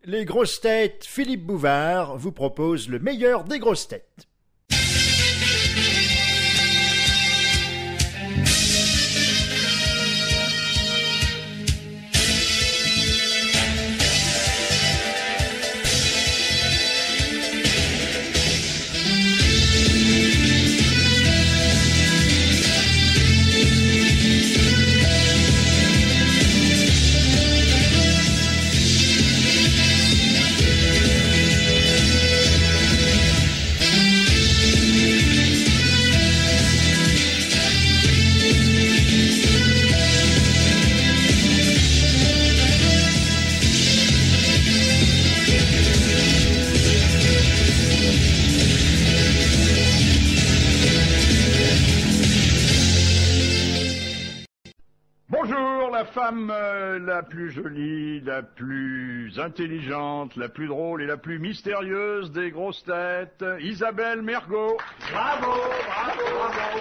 Les grosses têtes Philippe Bouvard vous propose le meilleur des grosses têtes. La femme la plus jolie, la plus intelligente, la plus drôle et la plus mystérieuse des grosses têtes, Isabelle Mergo. Bravo, bravo, bravo.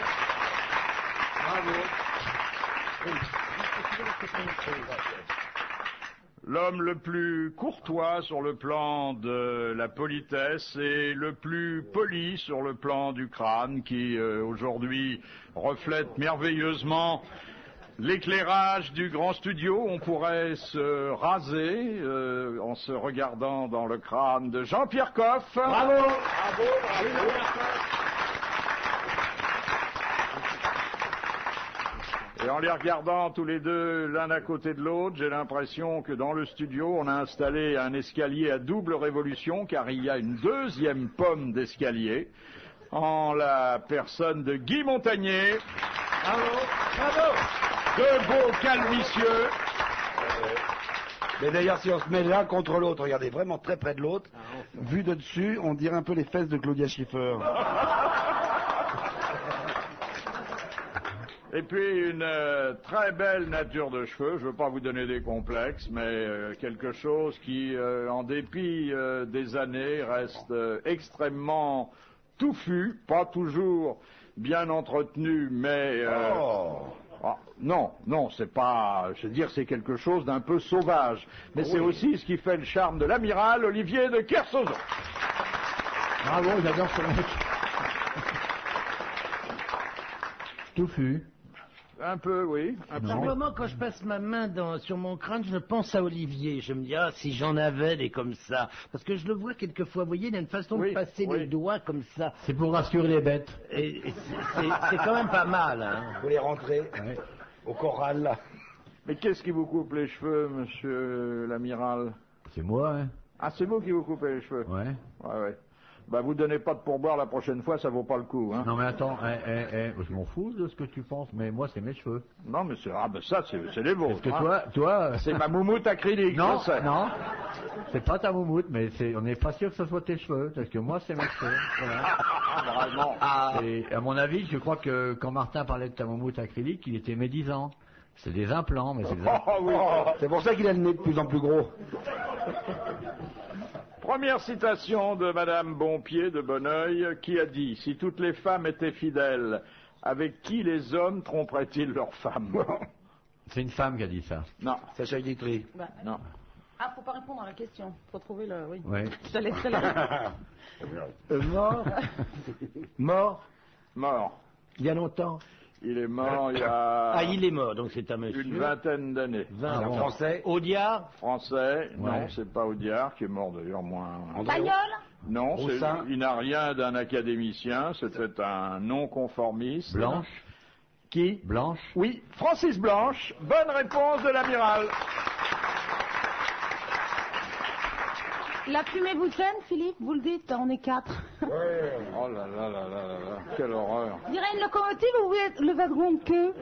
Bravo. L'homme le plus courtois sur le plan de la politesse et le plus poli sur le plan du crâne qui aujourd'hui reflète merveilleusement l'éclairage du grand studio. On pourrait se raser en se regardant dans le crâne de Jean-Pierre Coff. Bravo, bravo, bravo. Et en les regardant tous les deux l'un à côté de l'autre, j'ai l'impression que dans le studio, on a installé un escalier à double révolution, car il y a une deuxième pomme d'escalier, en la personne de Guy Montagnier. Bravo, bravo. Deux beaux calvicieux. Mais d'ailleurs, si on se met l'un contre l'autre, regardez, vraiment très près de l'autre, vu de dessus, on dirait un peu les fesses de Claudia Schiffer. Et puis une très belle nature de cheveux, je ne veux pas vous donner des complexes, mais quelque chose qui, en dépit des années, reste extrêmement touffu, pas toujours bien entretenu, mais... non, c'est pas... Je veux dire, c'est quelque chose d'un peu sauvage. Mais c'est aussi ce qui fait le charme de l'amiral Olivier de Kersauzon. Bravo, j'adore ce mec. Touffu. Un peu, oui. Simplement, quand je passe ma main sur mon crâne, je pense à Olivier. Je me dis, si j'en avais des comme ça. Parce que je le vois quelquefois, vous voyez, il a une façon de passer les doigts comme ça. C'est pour rassurer les bêtes. Et c'est quand même pas mal. Hein. Vous les rentrez au corral, là. Mais qu'est-ce qui vous coupe les cheveux, monsieur l'amiral? C'est moi, hein. Ah, c'est vous qui vous coupez les cheveux? Ouais. Ouais. Bah, vous donnez pas de pourboire la prochaine fois, ça vaut pas le coup, hein. Non, mais attends, je m'en fous de ce que tu penses, mais moi, c'est mes cheveux. Non, mais ça, c'est les vôtres. Parce que toi... C'est ma moumoute acrylique, non, je sais. Non, c'est pas ta moumoute, mais on n'est pas sûr que ce soit tes cheveux, parce que moi, c'est mes cheveux. Voilà. Vraiment. Et à mon avis, je crois que quand Martin parlait de ta moumoute acrylique, il était médisant. C'est des implants, mais c'est des implants. Oui. C'est pour ça qu'il a le nez de plus en plus gros. Première citation de Madame Bonpied de Bonneuil, qui a dit « Si toutes les femmes étaient fidèles, avec qui les hommes tromperaient-ils leurs femmes ?» C'est une femme qui a dit ça. Non. Sacha Guitry. Non. Ah, faut pas répondre à la question. Faut trouver le... Oui. Ouais. Je te laisserai la... Mort. Mort. Il y a longtemps. Il est mort il y a... il est mort, donc c'est un monsieur. Une vingtaine d'années. Français. Audiard. Français, non, c'est pas Audiard, qui est mort d'ailleurs moins... Bagnole. Non, Roussin. il n'a rien d'un académicien, c'était un non-conformiste. Blanche. Qui? Blanche. Oui, Francis Blanche. Bonne réponse de l'amiral. La fumée vous gêne, Philippe? Vous le dites, on est 4. Oh là là là là là là, quelle horreur. On dirait une locomotive ou le wagon de queue?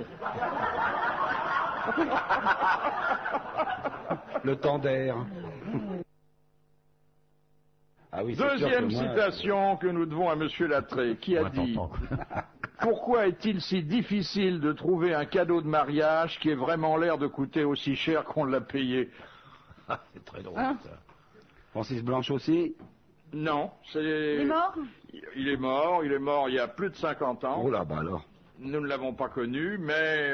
Le temps d'air. Ah oui, c'est sûr Deuxième que moi, citation que nous devons à Monsieur Lattré, qui a dit « Pourquoi est-il si difficile de trouver un cadeau de mariage qui ait vraiment l'air de coûter aussi cher qu'on l'a payé ?» C'est très drôle, ça. Francis Blanche aussi. Non, c'est... Il est mort? Il est mort il y a plus de 50 ans. Oh là, bah alors. nous ne l'avons pas connu, mais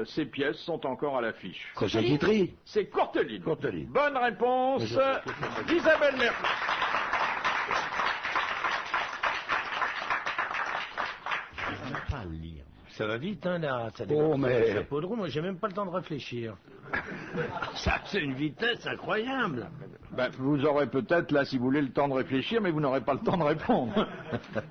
ses pièces sont encore à l'affiche. Sacha Guitry. C'est Courteline. Courteline. Bonne réponse d'Isabelle Mergo. Je ne pas le lire. Ça va vite, hein, là. Ça Oh, mais... chapeau de roue, moi, j'ai même pas le temps de réfléchir. Ça, c'est une vitesse incroyable. Ben, vous aurez peut-être, là, si vous voulez, le temps de réfléchir, mais vous n'aurez pas le temps de répondre.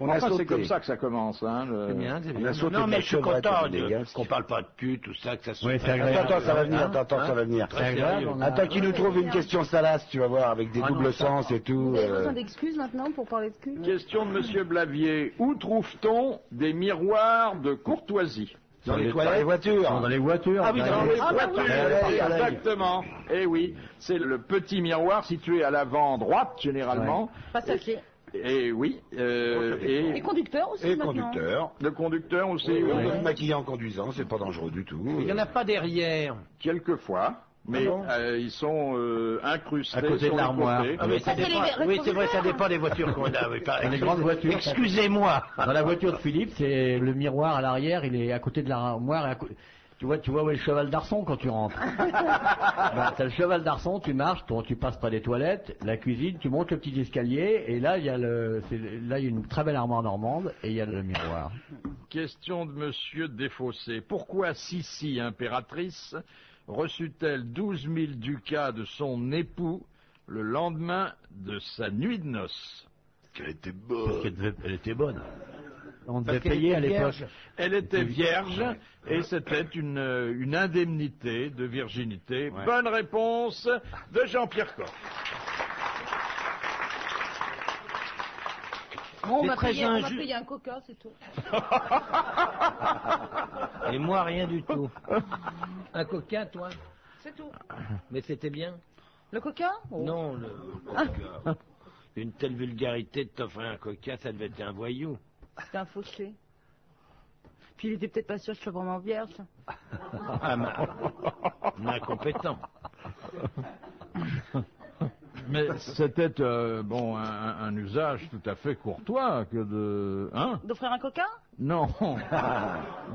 On a Enfin, sauté. c'est comme ça que ça commence. Hein, C'est bien, c'est bien. sauté Non, de mais la je suis chevrette content et des gars. qu'on parle pas de cul, tout ça, que ça soit... Oui, c'est agréable. Attends, ça va venir, attends, Hein ça va venir. Très sérieux. Attends qu'il nous trouve une question salace, tu vas voir, avec des doubles sens et tout. Vous avez besoin d'excuses maintenant pour parler de cul? Question de Monsieur Blavier. Où trouve-t-on des miroirs de courtoisie? Dans les toilettes, les voitures. Dans les voitures. Ah oui, dans les Ah, bah voitures, oui. exactement. Eh oui, c'est le petit miroir situé à l'avant droite, généralement. Passager. Et oui, Et et conducteur aussi Et maintenant. conducteur. le conducteur aussi, On oui. peut se maquiller en conduisant, c'est pas dangereux du tout. Il n'y en a pas derrière. Quelquefois, mais ils sont incrustés À côté sur de les l'armoire. côtés. Ah, mais Ça, c'est les oui, c'est vrai, ça rétroviseurs. dépend des voitures qu'on a. Oui, Les grandes voitures. Excusez-moi. Dans la voiture de Philippe, c'est le miroir à l'arrière, il est à côté de l'armoire. Tu vois où est le cheval d'arçon quand tu rentres. T'as le cheval d'arçon, tu marches, tu passes par les toilettes, la cuisine, tu montes le petit escalier, et là il y a une très belle armoire normande, et il y a le miroir. Question de Monsieur Desfossés. Pourquoi Sissi, impératrice, reçut-elle 12 000 ducats de son époux le lendemain de sa nuit de noces? Qu'elle était Parce bonne. qu'elle était bonne. On devait Parce qu'elle payer était à l'époque. vierge. Elle était vierge et c'était une indemnité de virginité. Ouais. Bonne réponse de Jean-Pierre Coff. Bon, on C'est va très payer, on va injuste. payer un coca, c'est tout. Et moi, rien du tout. Un coca, toi? C'est tout. Mais c'était bien. Le coca? Oh. Non, le coca. Une telle vulgarité de t'offrir un coca, ça devait être un voyou. C'était un fauché. Puis il était peut-être pas sûr que je sois vraiment vierge. Ah, un incompétent. Mais c'était un usage tout à fait courtois que de... Hein? D'offrir un coca? Non.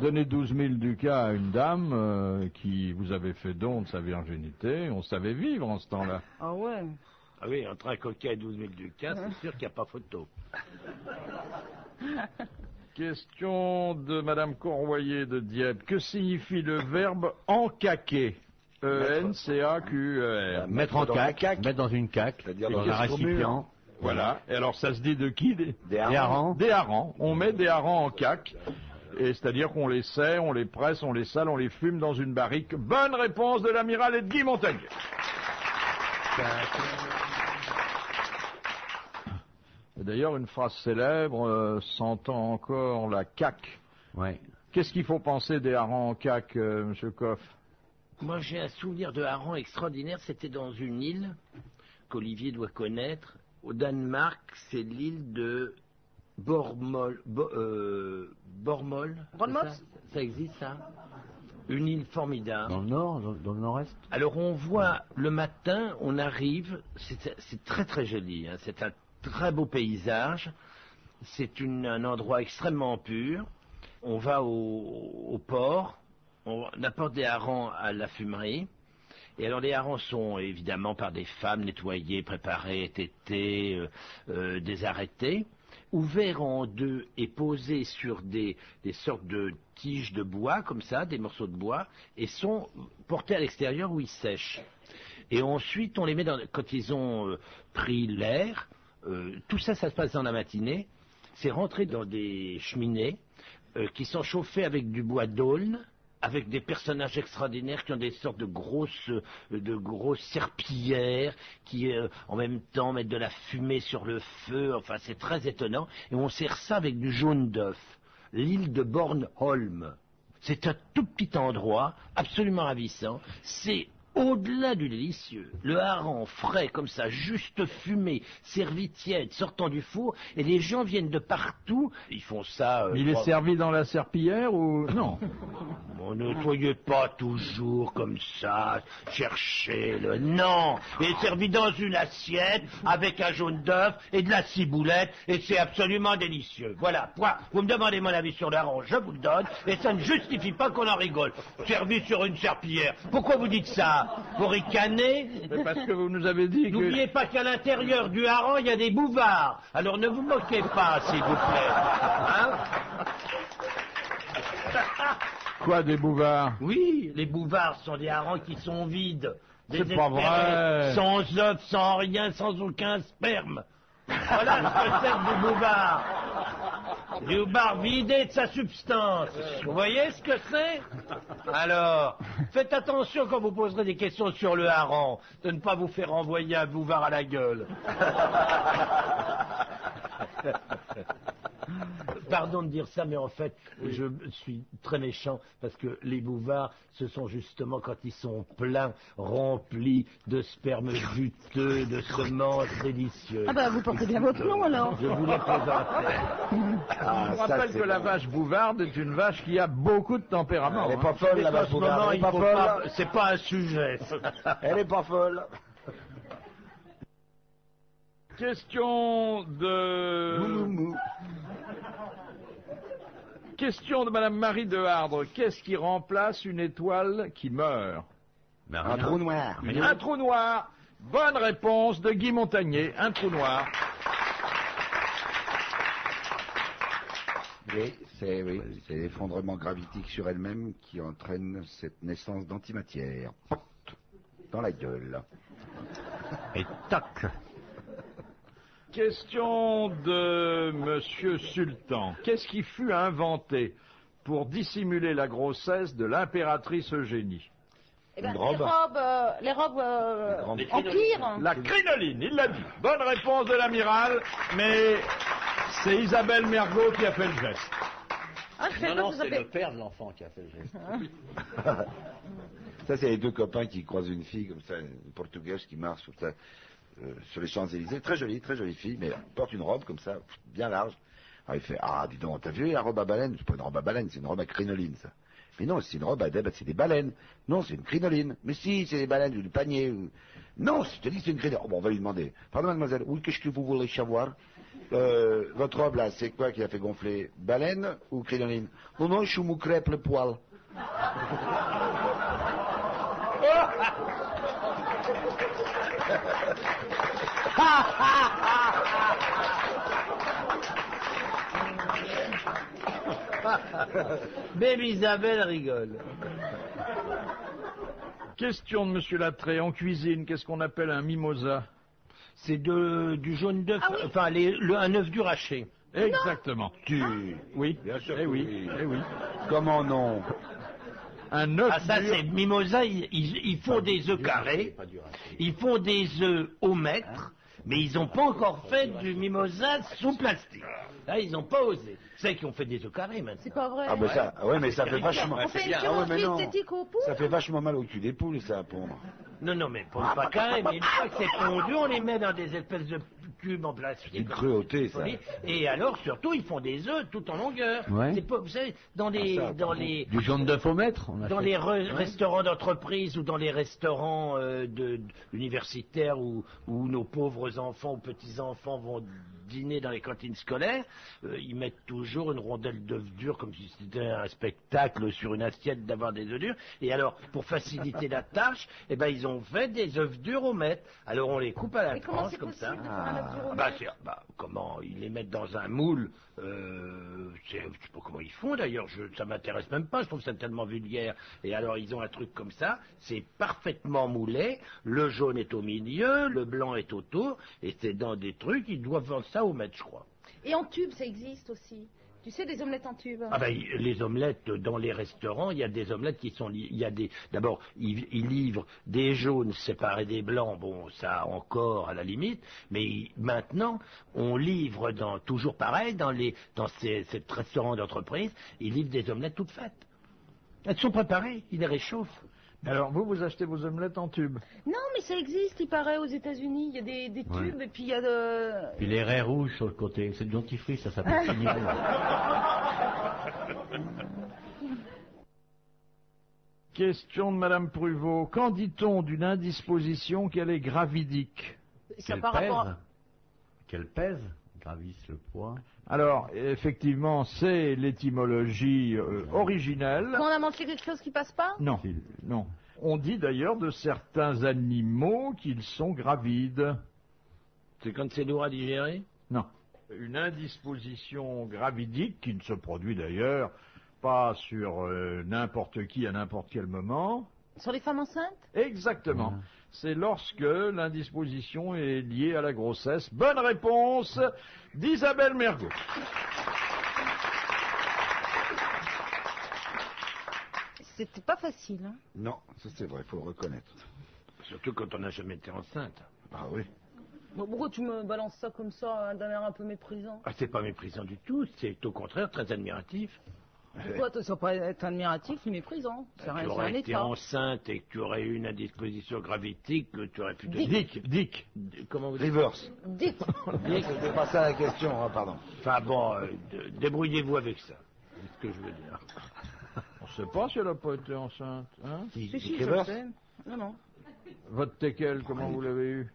Donner 12 000 ducats à une dame qui vous avait fait don de sa virginité, on savait vivre en ce temps-là. Ah ouais. Ah oui, entre un coca et 12 000 ducats, c'est sûr qu'il n'y a pas photo. Question de Madame Corroyer de Dieppe. Que signifie le verbe encaquer? E-N-C-A-Q-E-R. Mettre en caque, mettre dans une caque, C'est-à-dire dans dans un un récipient. Voilà. Et alors ça se dit de qui? Des harengs. Des harengs. On met des harengs en caque. Et c'est-à-dire qu'on les serre, on les presse, on les sale, on les fume dans une barrique. Bonne réponse de l'amiral et de Guy Montagnier. Et d'ailleurs, une phrase célèbre, sentant encore la caque. Ouais. Qu'est-ce qu'il faut penser des harengs en caque, Monsieur Coff? Moi, j'ai un souvenir de hareng extraordinaire. C'était dans une île qu'Olivier doit connaître. Au Danemark, c'est l'île de Bormol. Bormol. Bornmoth. Ça existe, ça? Une île formidable. Dans le nord, dans le nord-est. Alors, on voit le matin, on arrive. C'est très très joli. Hein, c'est un très beau paysage. C'est un endroit extrêmement pur. On va au port. On apporte des harengs à la fumerie. Et alors les harengs sont évidemment par des femmes nettoyés, préparés, tétés, désarrêtés, ouverts en deux et posés sur des sortes de tiges de bois, comme ça, des morceaux de bois, et sont portés à l'extérieur où ils sèchent. Et ensuite, on les met quand ils ont pris l'air, tout ça, ça se passe dans la matinée, c'est rentré dans des cheminées qui sont chauffées avec du bois d'aulne, avec des personnages extraordinaires qui ont des sortes de grosses serpillères qui en même temps mettent de la fumée sur le feu. Enfin, c'est très étonnant. Et on sert ça avec du jaune d'œuf. L'île de Bornholm. C'est un tout petit endroit, absolument ravissant. C'est au-delà du délicieux, le hareng frais comme ça, juste fumé, servi tiède, sortant du four, et les gens viennent de partout, ils font ça... Il est servi dans la serpillière ou... Non. Bon, ne soyez pas toujours comme ça, cherchez-le. Non, il est servi dans une assiette, avec un jaune d'œuf et de la ciboulette, et c'est absolument délicieux. Voilà, point. Vous me demandez mon avis sur le hareng, je vous le donne, et ça ne justifie pas qu'on en rigole. Servi sur une serpillière. Pourquoi vous dites ça? Vous ricanez? Mais parce que vous nous avez dit que... N'oubliez pas qu'à l'intérieur du hareng, il y a des bouvards. Alors ne vous moquez pas, s'il vous plaît. Hein? Quoi, des bouvards? Oui, les bouvards sont des harengs qui sont vides. C'est pas vrai. Sans œufs, sans rien, sans aucun sperme. Voilà ce que c'est du bouvard. Du bouvard vidé de sa substance. Vous voyez ce que c'est? Alors, faites attention quand vous poserez des questions sur le hareng, de ne pas vous faire envoyer un bouvard à la gueule. Pardon de dire ça, mais en fait, je suis très méchant parce que les bouvards, ce sont justement quand ils sont pleins, remplis de sperme juteux, de semences délicieuses. Ah bah vous portez bien votre nom alors. Je vous les présente. Je vous rappelle que la vache bouvarde est une vache qui a beaucoup de tempérament. Elle est hein. pas folle, la En vache ce moment, bouvarde. Elle est il pas faut pas- folle. c'est pas un sujet. Elle est pas folle. Question de... Question de Madame Marie de Hardre. Qu'est-ce qui remplace une étoile qui meurt? Un trou noir. Un trou noir. Bonne réponse de Guy Montagnier. Un trou noir. Oui, c'est l'effondrement gravitique sur elle-même qui entraîne cette naissance d'antimatière. Dans la gueule. Et tac. Question de Monsieur Sultan. Qu'est-ce qui fut inventé pour dissimuler la grossesse de l'impératrice Eugénie? Eh ben, Une robe. les robes en cuir. La crinoline, il l'a dit. Bonne réponse de l'amiral, mais c'est Isabelle Mergot qui a fait le geste. Ah, je sais pas, vous avez- père de l'enfant qui a fait le geste. Ça, c'est les deux copains qui croisent une fille comme ça, une portugaise qui marche comme ça, sur les Champs-Élysées. Très jolie fille, mais elle porte une robe comme ça, bien large. Alors il fait, ah, dis donc, t'as vu la robe à baleine? C'est pas une robe à baleine, c'est une robe à crinoline, ça. Mais non, c'est une robe à c'est des baleines. Non, c'est une crinoline. Mais si, c'est des baleines ou du panier. Non, je te dis, c'est une crinoline. Oh, bon, on va lui demander. Pardon, mademoiselle, oui, qu'est-ce que vous voulez savoir? Votre robe, là, c'est quoi qui a fait gonfler? Baleine ou crinoline? Non, non, je me crêpe le poil. Même Isabelle rigole. Question de Monsieur Lattré. En cuisine, qu'est-ce qu'on appelle un mimosa? C'est du jaune d'œuf, Ah oui. enfin un œuf dur haché. Exactement. Oui. Bien sûr Eh que oui. oui. Eh oui. Comment non? Un œuf Ah ça dur. c'est mimosa, ils font des œufs carrés, ils font des œufs au mètre, mais ils n'ont pas encore fait du mimosa sous plastique. Là ils n'ont pas osé. C'est qui ont fait des œufs carrés maintenant. C'est pas vrai. Ah, mais ça, ouais, mais ça fait vachement. On fait une Ah ouais, mais chirurgie non. esthétique au pouls. Ça fait vachement mal au cul des poules, ça, à pondre. Non, mais pour pas carré, mais une fois que c'est pondu, on les met dans des espèces de cubes en plastique. Une cruauté, ça. Et alors, surtout, ils font des œufs tout en longueur. Ouais. C'est pas, vous savez, dans les, Ah, ça, dans les, Du jaune d'œuf au mètre, on a dans fait. les restaurants d'entreprise ou dans les restaurants universitaires où nos pauvres enfants ou petits-enfants vont dîner dans les cantines scolaires, ils mettent toujours une rondelle d'œufs durs comme si c'était un spectacle sur une assiette d'avoir des œufs durs. Et alors, pour faciliter la tâche, eh ben, ils ont fait des œufs durs au mètre. Alors, on les coupe à la Mais comment tranche c'est comme possible ça. de faire un œuf dur au Bah, mètre comment ils les mettent dans un moule, je sais pas comment ils font d'ailleurs, ça m'intéresse même pas, je trouve ça tellement vulgaire. Et alors ils ont un truc comme ça, c'est parfaitement moulé, le jaune est au milieu, le blanc est autour, et c'est dans des trucs, ils doivent vendre ça au mètre, je crois. Et en tube, ça existe aussi. Tu sais, des omelettes en tube. Ah ben, les omelettes dans les restaurants, il y a des omelettes qui sont il y a des d'abord ils livrent des jaunes séparés des blancs, bon ça encore à la limite, mais maintenant on livre toujours pareil dans ces restaurants d'entreprise, ils livrent des omelettes toutes faites. Elles sont préparées, ils les réchauffent. Alors, vous achetez vos omelettes en tube. Non, mais ça existe, il paraît, aux États-Unis. Il y a des tubes Ouais. et puis il y a de. Puis les raies rouges sur le côté, c'est du dentifrice, ça s'appelle Finirou. Question de Madame Pruvot. Qu'en dit-on d'une indisposition qu'elle est gravidique? Ça Qu'elle par pèse, rapport. qu'elle pèse, gravisse le poids. Alors, effectivement, c'est l'étymologie originelle. Quand on a mangé quelque chose qui passe pas. Non, non. On dit d'ailleurs de certains animaux qu'ils sont gravides. C'est quand c'est lourd à digérer? Non. Une indisposition gravidique qui ne se produit d'ailleurs pas sur n'importe qui à n'importe quel moment. Sur les femmes enceintes. Exactement. C'est lorsque l'indisposition est liée à la grossesse. Bonne réponse d'Isabelle Mergo. C'était pas facile. Hein. Non, ça c'est vrai, il faut le reconnaître. Surtout quand on n'a jamais été enceinte. Ah oui. Bon, pourquoi tu me balances ça comme ça, d'un air un peu méprisant? Ah, c'est pas méprisant du tout, c'est au contraire très admiratif. Pourquoi ça peut pas être admiratif ni méprisant? C'est rien, Tu c'est un aurais été état. enceinte et que tu aurais eu une indisposition gravidique, tu aurais pu te Dick. Comment vous dites? Reverse. Dick. Je vais passer à la question, hein, pardon. Enfin bon, débrouillez-vous avec ça. C'est ce que je veux dire. On ne sait pas si elle n'a pas été enceinte. Hein? Si, Dick je le Rivers. sais. Non, non. Votre teckel, comment vous l'avez eu?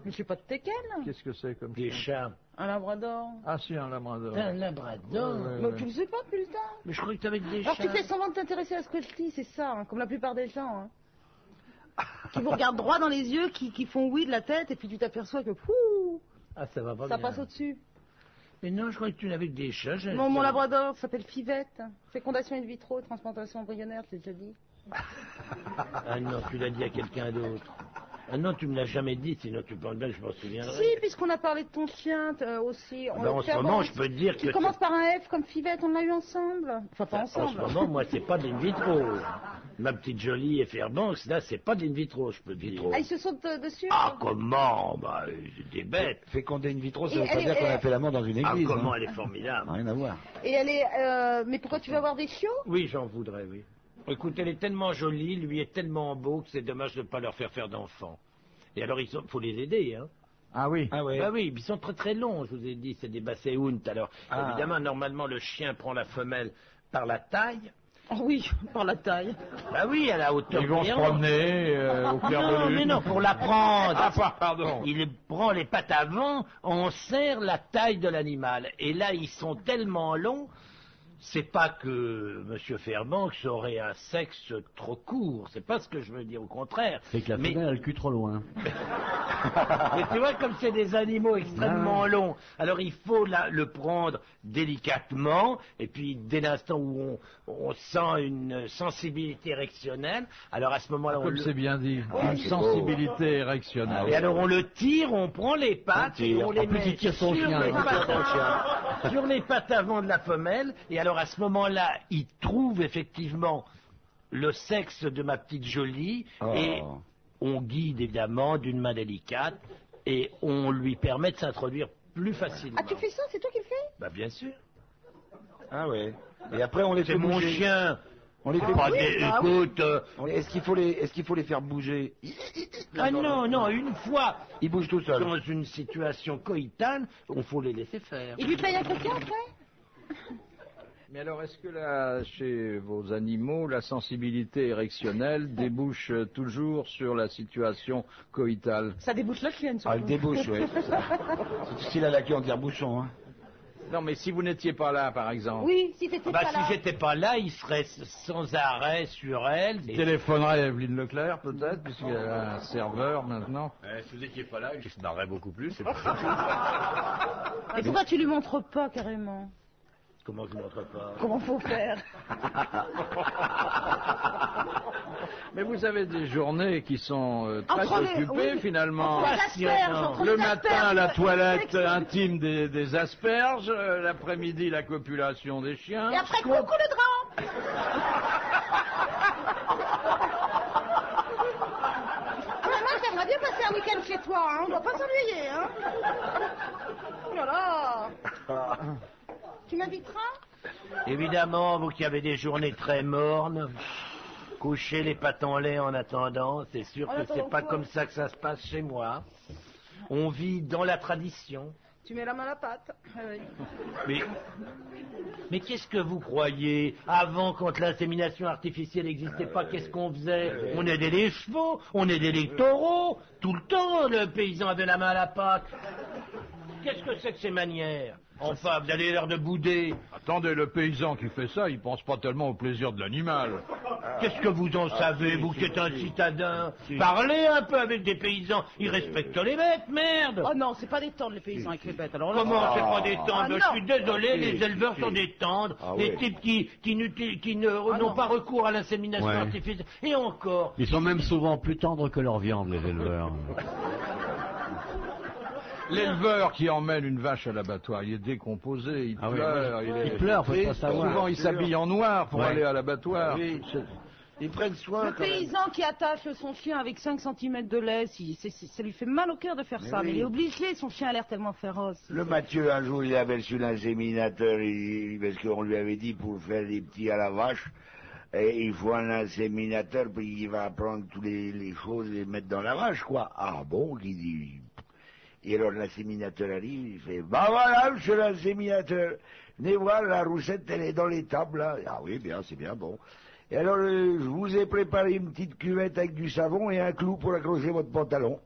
Mais je sais pas de teckel. Qu'est-ce que c'est comme Des chien? chats. Un labrador. Ah si, un labrador. Un labrador. Ouais, Mais ouais. tu le sais pas, putain. Mais je croyais que t'avais des Alors chats. tu fais semblant de t'intéresser à ce que je dis, c'est ça, hein, comme la plupart des gens. Hein. Qui vous regardent droit dans les yeux, qui font oui de la tête, et puis tu t'aperçois que pouh, Ah, ça va pas ça bien. passe au-dessus. Mais non, je croyais que tu n'avais que des chats. Mon labrador s'appelle Fivette. Fécondation in vitro, transplantation embryonnaire, je l'ai déjà dit. Ah non, tu l'as dit à quelqu'un d'autre. Ah non, tu me l'as jamais dit, sinon tu penses bien que je m'en souviendrai. Si, puisqu'on a parlé de ton chien aussi. Ben, en ce moment, je peux te dire Tu que... commences par un F comme Fivette, on l'a eu ensemble. Enfin, pas En ce ensemble. moment, moi, c'est pas d'in vitro. Ma petite jolie et Fairbanks, là, c'est pas d'in vitro, je peux te dire. Ah, il se saute dessus. Ah, comment? Bah, des bêtes. Féconder in vitro, ça Et veut pas elle dire est- qu'on a fait l'amour dans une Ah, église. comment hein. elle est formidable. Rien à voir. Et elle est. Mais pourquoi tu veux avoir des chiots? Oui, j'en voudrais, oui. Écoute, elle est tellement jolie, lui est tellement beau que c'est dommage de ne pas leur faire d'enfants. Et alors, il faut les aider, hein. Ah oui. Ah ouais. Bah oui, ils sont très très longs, je vous ai dit, c'est des basséounts. Alors, Ah. évidemment, normalement, le chien prend la femelle par la taille. Oh oui, par la taille. Bah oui, à la hauteur Ils vont des se hanches. promener au clair de Non, lune. mais non, pour la prendre. Ah, pardon. Il prend les pattes avant, on serre la taille de l'animal. Et là, ils sont tellement longs, c'est pas que M. Fairbanks aurait un sexe trop court, c'est pas ce que je veux dire, au contraire. C'est que la Mais- femelle a le cul trop loin. Mais tu vois, comme c'est des animaux extrêmement longs, alors il faut le prendre délicatement, et puis dès l'instant où on sent une sensibilité érectionnelle, alors à ce moment-là, on Comme le... c'est bien dit. Ah, Une c'est sensibilité érectionnelle. Et alors on le tire, on prend les pattes, et on les En plus, met il tire son sur chien, les il tire pattes son avant- sur les pattes avant de la femelle, et alors à ce moment-là, il trouve effectivement le sexe de ma petite jolie, Oh. et on guide évidemment d'une main délicate, et on lui permet de s'introduire plus facilement. Ah, tu fais ça? C'est toi qui le fais? Bah bien sûr. Ah ouais. Et après, on les C'est fait mon bouger. chien. On les fait Ah, bouger. Ah oui. écoute, Est-ce qu'il faut les faire bouger? ah non, non, une fois Ils bougent tout seuls. dans une situation coïtale, il faut les laisser faire. Il lui paye un coquin après? Mais alors, est-ce que là, chez vos animaux, la sensibilité érectionnelle débouche toujours sur la situation coïtale? Ça débouche la chienne, Ah, surtout. elle débouche, oui. C'est s'il a la queue en tire-bouchon, hein. Non, mais si vous n'étiez pas là, par exemple, Oui, si t'étais Bah, pas si là. j'étais pas là, il serait sans arrêt sur elle. il téléphonerait à Evelyne Leclerc, peut-être, puisqu'il a un serveur maintenant. Si vous n'étiez pas là, je se marrerais beaucoup plus. Et pourquoi tu lui montres pas, carrément? Comment je montre pas? Comment faut faire? Mais vous avez des journées qui sont très Entre les- occupées, oui. finalement. Entre les asperges, entre Le les matin, asperges, la le toilette sexe. intime des asperges, l'après-midi, la copulation des chiens. Et après, coucou le drap! Ouais, moi, j'aimerais bien passer un week-end chez toi, hein. On doit pas s'ennuyer, hein. Oh là là. Tu m'inviteras? Évidemment, vous qui avez des journées très mornes, coucher les pattes en lait en attendant. C'est sûr En que attendant c'est pas quoi comme ça que ça se passe chez moi. On vit dans la tradition. Tu mets la main à la pâte. Mais qu'est-ce que vous croyez? Avant, quand l'insémination artificielle n'existait pas, qu'est-ce qu'on faisait? On aidait les chevaux, on aidait les taureaux. Tout le temps, le paysan avait la main à la pâte. Qu'est-ce que c'est que ces manières? Enfin, vous avez l'air de bouder. Attendez, le paysan qui fait ça, il pense pas tellement au plaisir de l'animal. Qu'est-ce que vous en savez, vous qui êtes un citadin? Parlez un peu avec des paysans. Ils respectent les bêtes, merde. Oh non, c'est pas des tendres les paysans avec les bêtes. Alors là, Comment c'est pas des tendres? Ah, non. Je suis désolé, les éleveurs sont des tendres. Les types qui n'ont pas recours à l'insémination Ouais. artificielle. Et encore. Ils sont même souvent plus tendres que leur viande, les éleveurs. L'éleveur qui emmène une vache à l'abattoir, il est décomposé, il Ah oui, pleure. il pleure, faut pas savoir. Souvent, il s'habille en noir pour Ouais. aller à l'abattoir. Oui, ils prennent soin le quand même. paysan qui attache son chien avec 5 cm de lait, ça lui fait mal au cœur de faire ça. oui. Mais il est obligé, son chien a l'air tellement féroce. Le Mathieu, un jour, il avait reçu l'inséminateur, parce qu'on lui avait dit pour faire des petits à la vache, et il faut un inséminateur, puis il va prendre toutes les choses et les mettre dans la vache, quoi. Ah bon, il dit. Et alors l'inséminateur arrive, il fait, bah voilà, monsieur l'inséminateur, venez voir, la roussette, elle est dans les tables, là. Ah oui, bien, c'est bien, bon. Et alors, je vous ai préparé une petite cuvette avec du savon et un clou pour accrocher votre pantalon.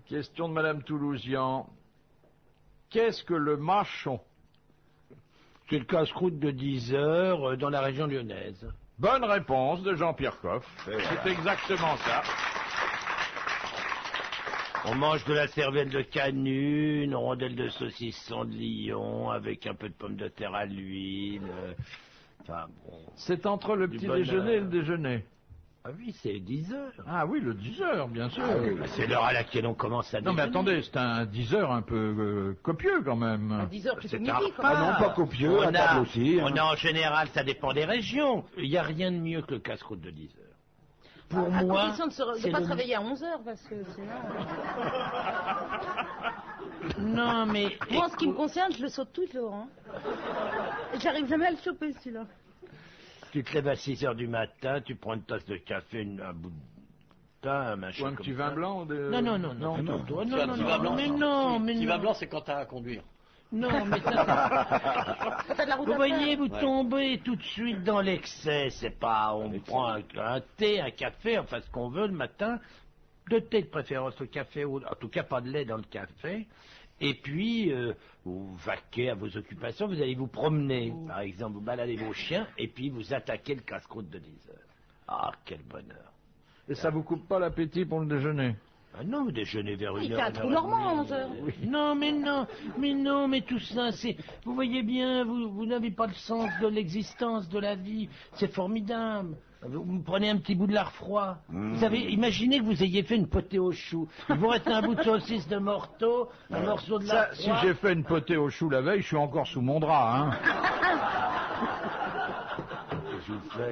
Question de Madame Toulousian. Qu'est-ce que le mâchon? C'est le casse-croûte de 10 heures dans la région lyonnaise. Bonne réponse de Jean-Pierre Coff. C'est exactement ça. On mange de la cervelle de canut, une rondelle de saucisson de Lyon, avec un peu de pommes de terre à l'huile. Enfin bon. C'est entre le Du petit bonheur. déjeuner et le déjeuner. Ah oui, c'est 10 heures. Ah oui, le 10 heures, bien sûr. C'est l'heure à laquelle on commence à Non mais déjeuner. attendez, c'est un 10 heures un peu copieux quand même. À 10 heures, tu fais C'est midi, un quoi. repas. Ah non, pas copieux, à On table a, aussi, hein. on a en général, ça dépend des régions. Il n'y a rien de mieux que le casse-croûte de 10 heures. Pour À moi, condition de c'est ne pas le- se réveiller à 11 heures, parce que sinon... Non mais... Moi, en ce qui me concerne, je le saute toujours. Hein. J'arrive jamais à le choper, celui-là. Tu te lèves à 6 heures du matin, tu prends une tasse de café, un bout de pain, un machin Ou un comme petit ça. vin blanc de... Non, non, toi, non, mais non, mais Petit non. vin blanc, c'est quand t'as à conduire. Non, mais ça, Quand t'as de la route vous à voyez, faire. vous tombez tout de suite dans l'excès. C'est pas, on prend un thé, un café, enfin ce qu'on veut le matin. De thé de préférence, le café, en tout cas pas de lait dans le café. Et puis, vous vaquez à vos occupations, vous allez vous promener. Par exemple, vous baladez vos chiens, et puis vous attaquez le casse-croûte de 10 heures. Ah, quel bonheur. Et ça vous coupe pas l'appétit pour le déjeuner? Ah non, vous déjeunez vers Il une fait heure. un trou normand à 11 heures. Non, mais tout ça, c'est... Vous voyez bien, vous n'avez pas le sens de l'existence, de la vie. C'est formidable. Vous prenez un petit bout de lard froid. Vous avez, imaginez que vous ayez fait une potée au chou. Il vous reste un bout de saucisse de morteau, un morceau de Ça, lard si froid. j'ai fait une potée au chou la veille, je suis encore sous mon drap, hein.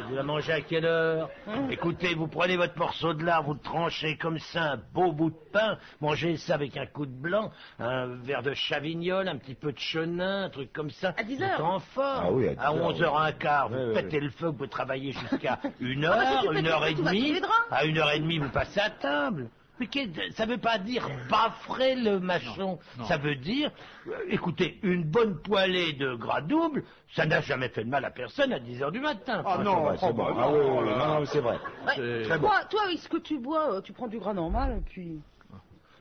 Vous la mangez à quelle heure? Écoutez, vous prenez votre morceau de lard, vous le tranchez comme ça, un beau bout de pain, mangez ça avec un coup de blanc, un verre de chavignol, un petit peu de chenin, un truc comme ça. À 10 Vous heures. êtes en forme. Ah oui, à 10 heures, 11h15, vous Ouais, pétez le feu, vous pouvez travailler jusqu'à 1 Ah, bah, si heure, tu pètes 1 le heure feu, et tu vas sous demie. les draps. À 1h30, vous passez à table. Mais ça veut pas dire baffrer le mâchon. non. Ça veut dire, écoutez, une bonne poêlée de gras double, ça n'a jamais fait de mal à personne à 10 heures du matin. Ah non, C'est bon. Ah oui, oui, non, non, c'est vrai. Ouais. C'est- Toi, avec ce que tu bois, tu prends du gras normal, et puis...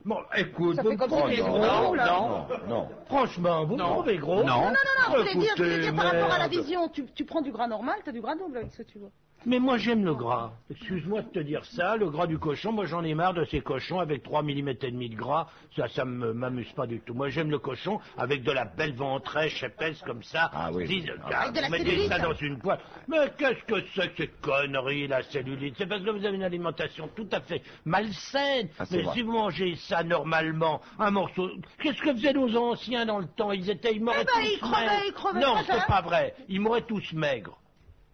Bon, écoute, Ça vous fait me comme si trouvez t'étais gros, gros, là. Non. Franchement, vous me Non. trouvez gros. Non. Non, je voulais dire Écoutez, par rapport à la merde. vision, tu prends du gras normal, t'as du gras double avec ce que tu bois. Mais moi j'aime le gras. Excuse-moi de te dire ça, le gras du cochon, moi j'en ai marre de ces cochons avec 3 mm et demi de gras, ça m'amuse pas du tout. Moi j'aime le cochon avec de la belle ventrèche épaisse comme ça. Ah oui. Avec de la Vous mettez cellulite. ça dans une poêle. Mais qu'est-ce que c'est que ces conneries, la cellulite? C'est parce que vous avez une alimentation tout à fait malsaine. Ah, c'est Mais vrai. si vous mangez ça normalement, un morceau... Qu'est-ce que faisaient nos anciens dans le temps? Ils mouraient ben, tous ils crevaient, maigres. ils crevaient Non, pas, c'est ça. pas vrai. Ils mouraient tous maigres.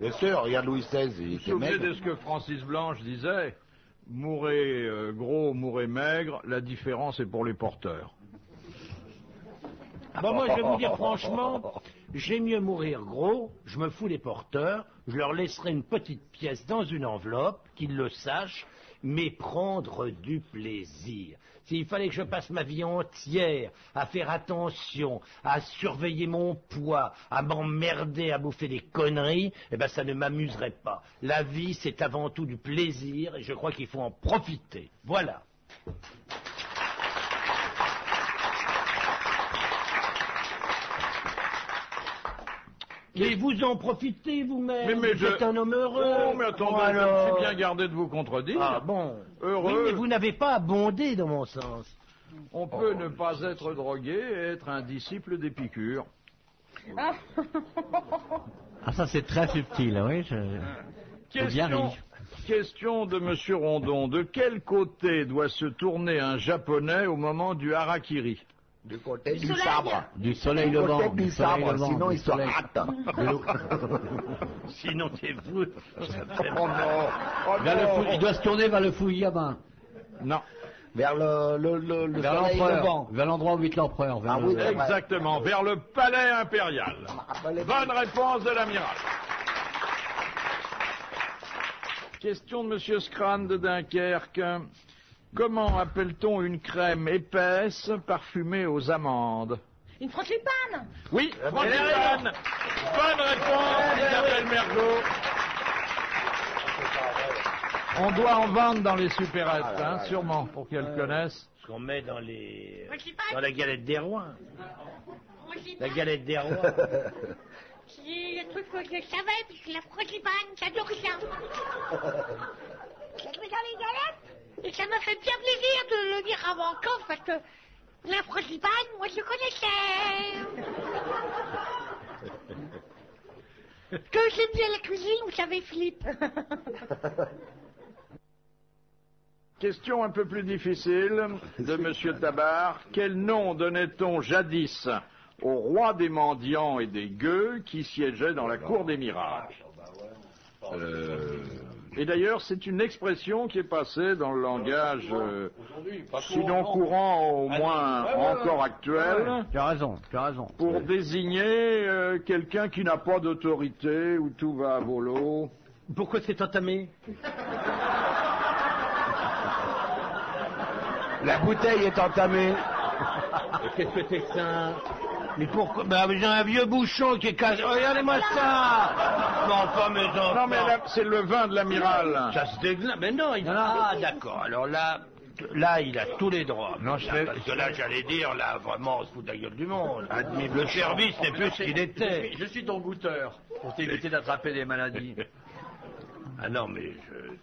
Bien sûr, regarde Louis XVI, il Vous vous était souvenez maigre. de ce que Francis Blanche disait? Mourez gros, mourez maigre, la différence est pour les porteurs. Bon, moi, je vais vous dire franchement, j'ai mieux mourir gros, je me fous les porteurs, je leur laisserai une petite pièce dans une enveloppe, qu'ils le sachent, mais prendre du plaisir. S'il fallait que je passe ma vie entière à faire attention, à surveiller mon poids, à m'emmerder, à bouffer des conneries, eh ben ça ne m'amuserait pas. La vie, c'est avant tout du plaisir, et je crois qu'il faut en profiter. Voilà. Mais vous en profitez vous-même, Mais vous êtes un homme heureux. Oh, mais attendez, Oh, je me alors. suis bien gardé de vous contredire. Ah bon. Heureux. Oui, mais vous n'avez pas abondé dans mon sens. On peut ne pas être drogué et être un disciple d'Épicure. Ah. Ah, ça c'est très subtil, oui. J'ai bien ri. Question de Monsieur Rondon. De quel côté doit se tourner un Japonais au moment du harakiri? Du côté du soleil. sabre. Du soleil Du levant. côté du soleil sabre, levant, sinon du il se soleil. rate. Sinon, c'est vous. Oh non. Vers le fou- Il doit se tourner vers le Fukuyama. Non. Vers le Vers soleil l'empereur. levant. Vers l'endroit où vit l'empereur. vers Ah le- oui, c'est vrai. Exactement. Vers le palais impérial. Bonne réponse de l'amiral. Question de Monsieur Scran de Dunkerque. Comment appelle-t-on une crème épaisse parfumée aux amandes? Une frangipane. Oui, frangipane. Bonne réponse d'Isabelle Mergo. On doit en vendre dans les supérettes, hein, sûrement, pour qu'elles connaissent. Ce qu'on met dans les... Frangipane. dans la galette des rois. La Frangipane. galette des rois. C'est le truc que je savais, puisque la frangipane, j'adore ça. Je le mets dans les galettes. Et ça m'a fait bien plaisir de le dire avant quand, parce que la frangipane, moi je connaissais. Que j'aime bien la cuisine, vous savez, Philippe. Question un peu plus difficile de Monsieur Tabar. Quel nom donnait-on jadis au roi des mendiants et des gueux qui siégeait dans la cour des miracles? Et d'ailleurs, c'est une expression qui est passée dans le langage, sinon courant, au moins encore actuel, Tu as raison, tu as raison. pour désigner quelqu'un qui n'a pas d'autorité, où tout va à volo. Pourquoi c'est entamé? La bouteille est entamée. Qu'est-ce que c'est que ça? Mais pourquoi? Bah, j'ai un vieux bouchon qui est cassé. Regardez-moi ça! Non, pas mes enfants. Non, mais là, c'est le vin de l'amiral. Ça se déglingue. Mais non, ah, d'accord. Alors là, il a tous les droits. Non, je fais- Parce que là, j'allais dire, là, vraiment, on se fout de la gueule du monde. Le service n'est plus ce qu'il était. Je suis ton goûteur, pour t'éviter d'attraper des maladies. Ah non, mais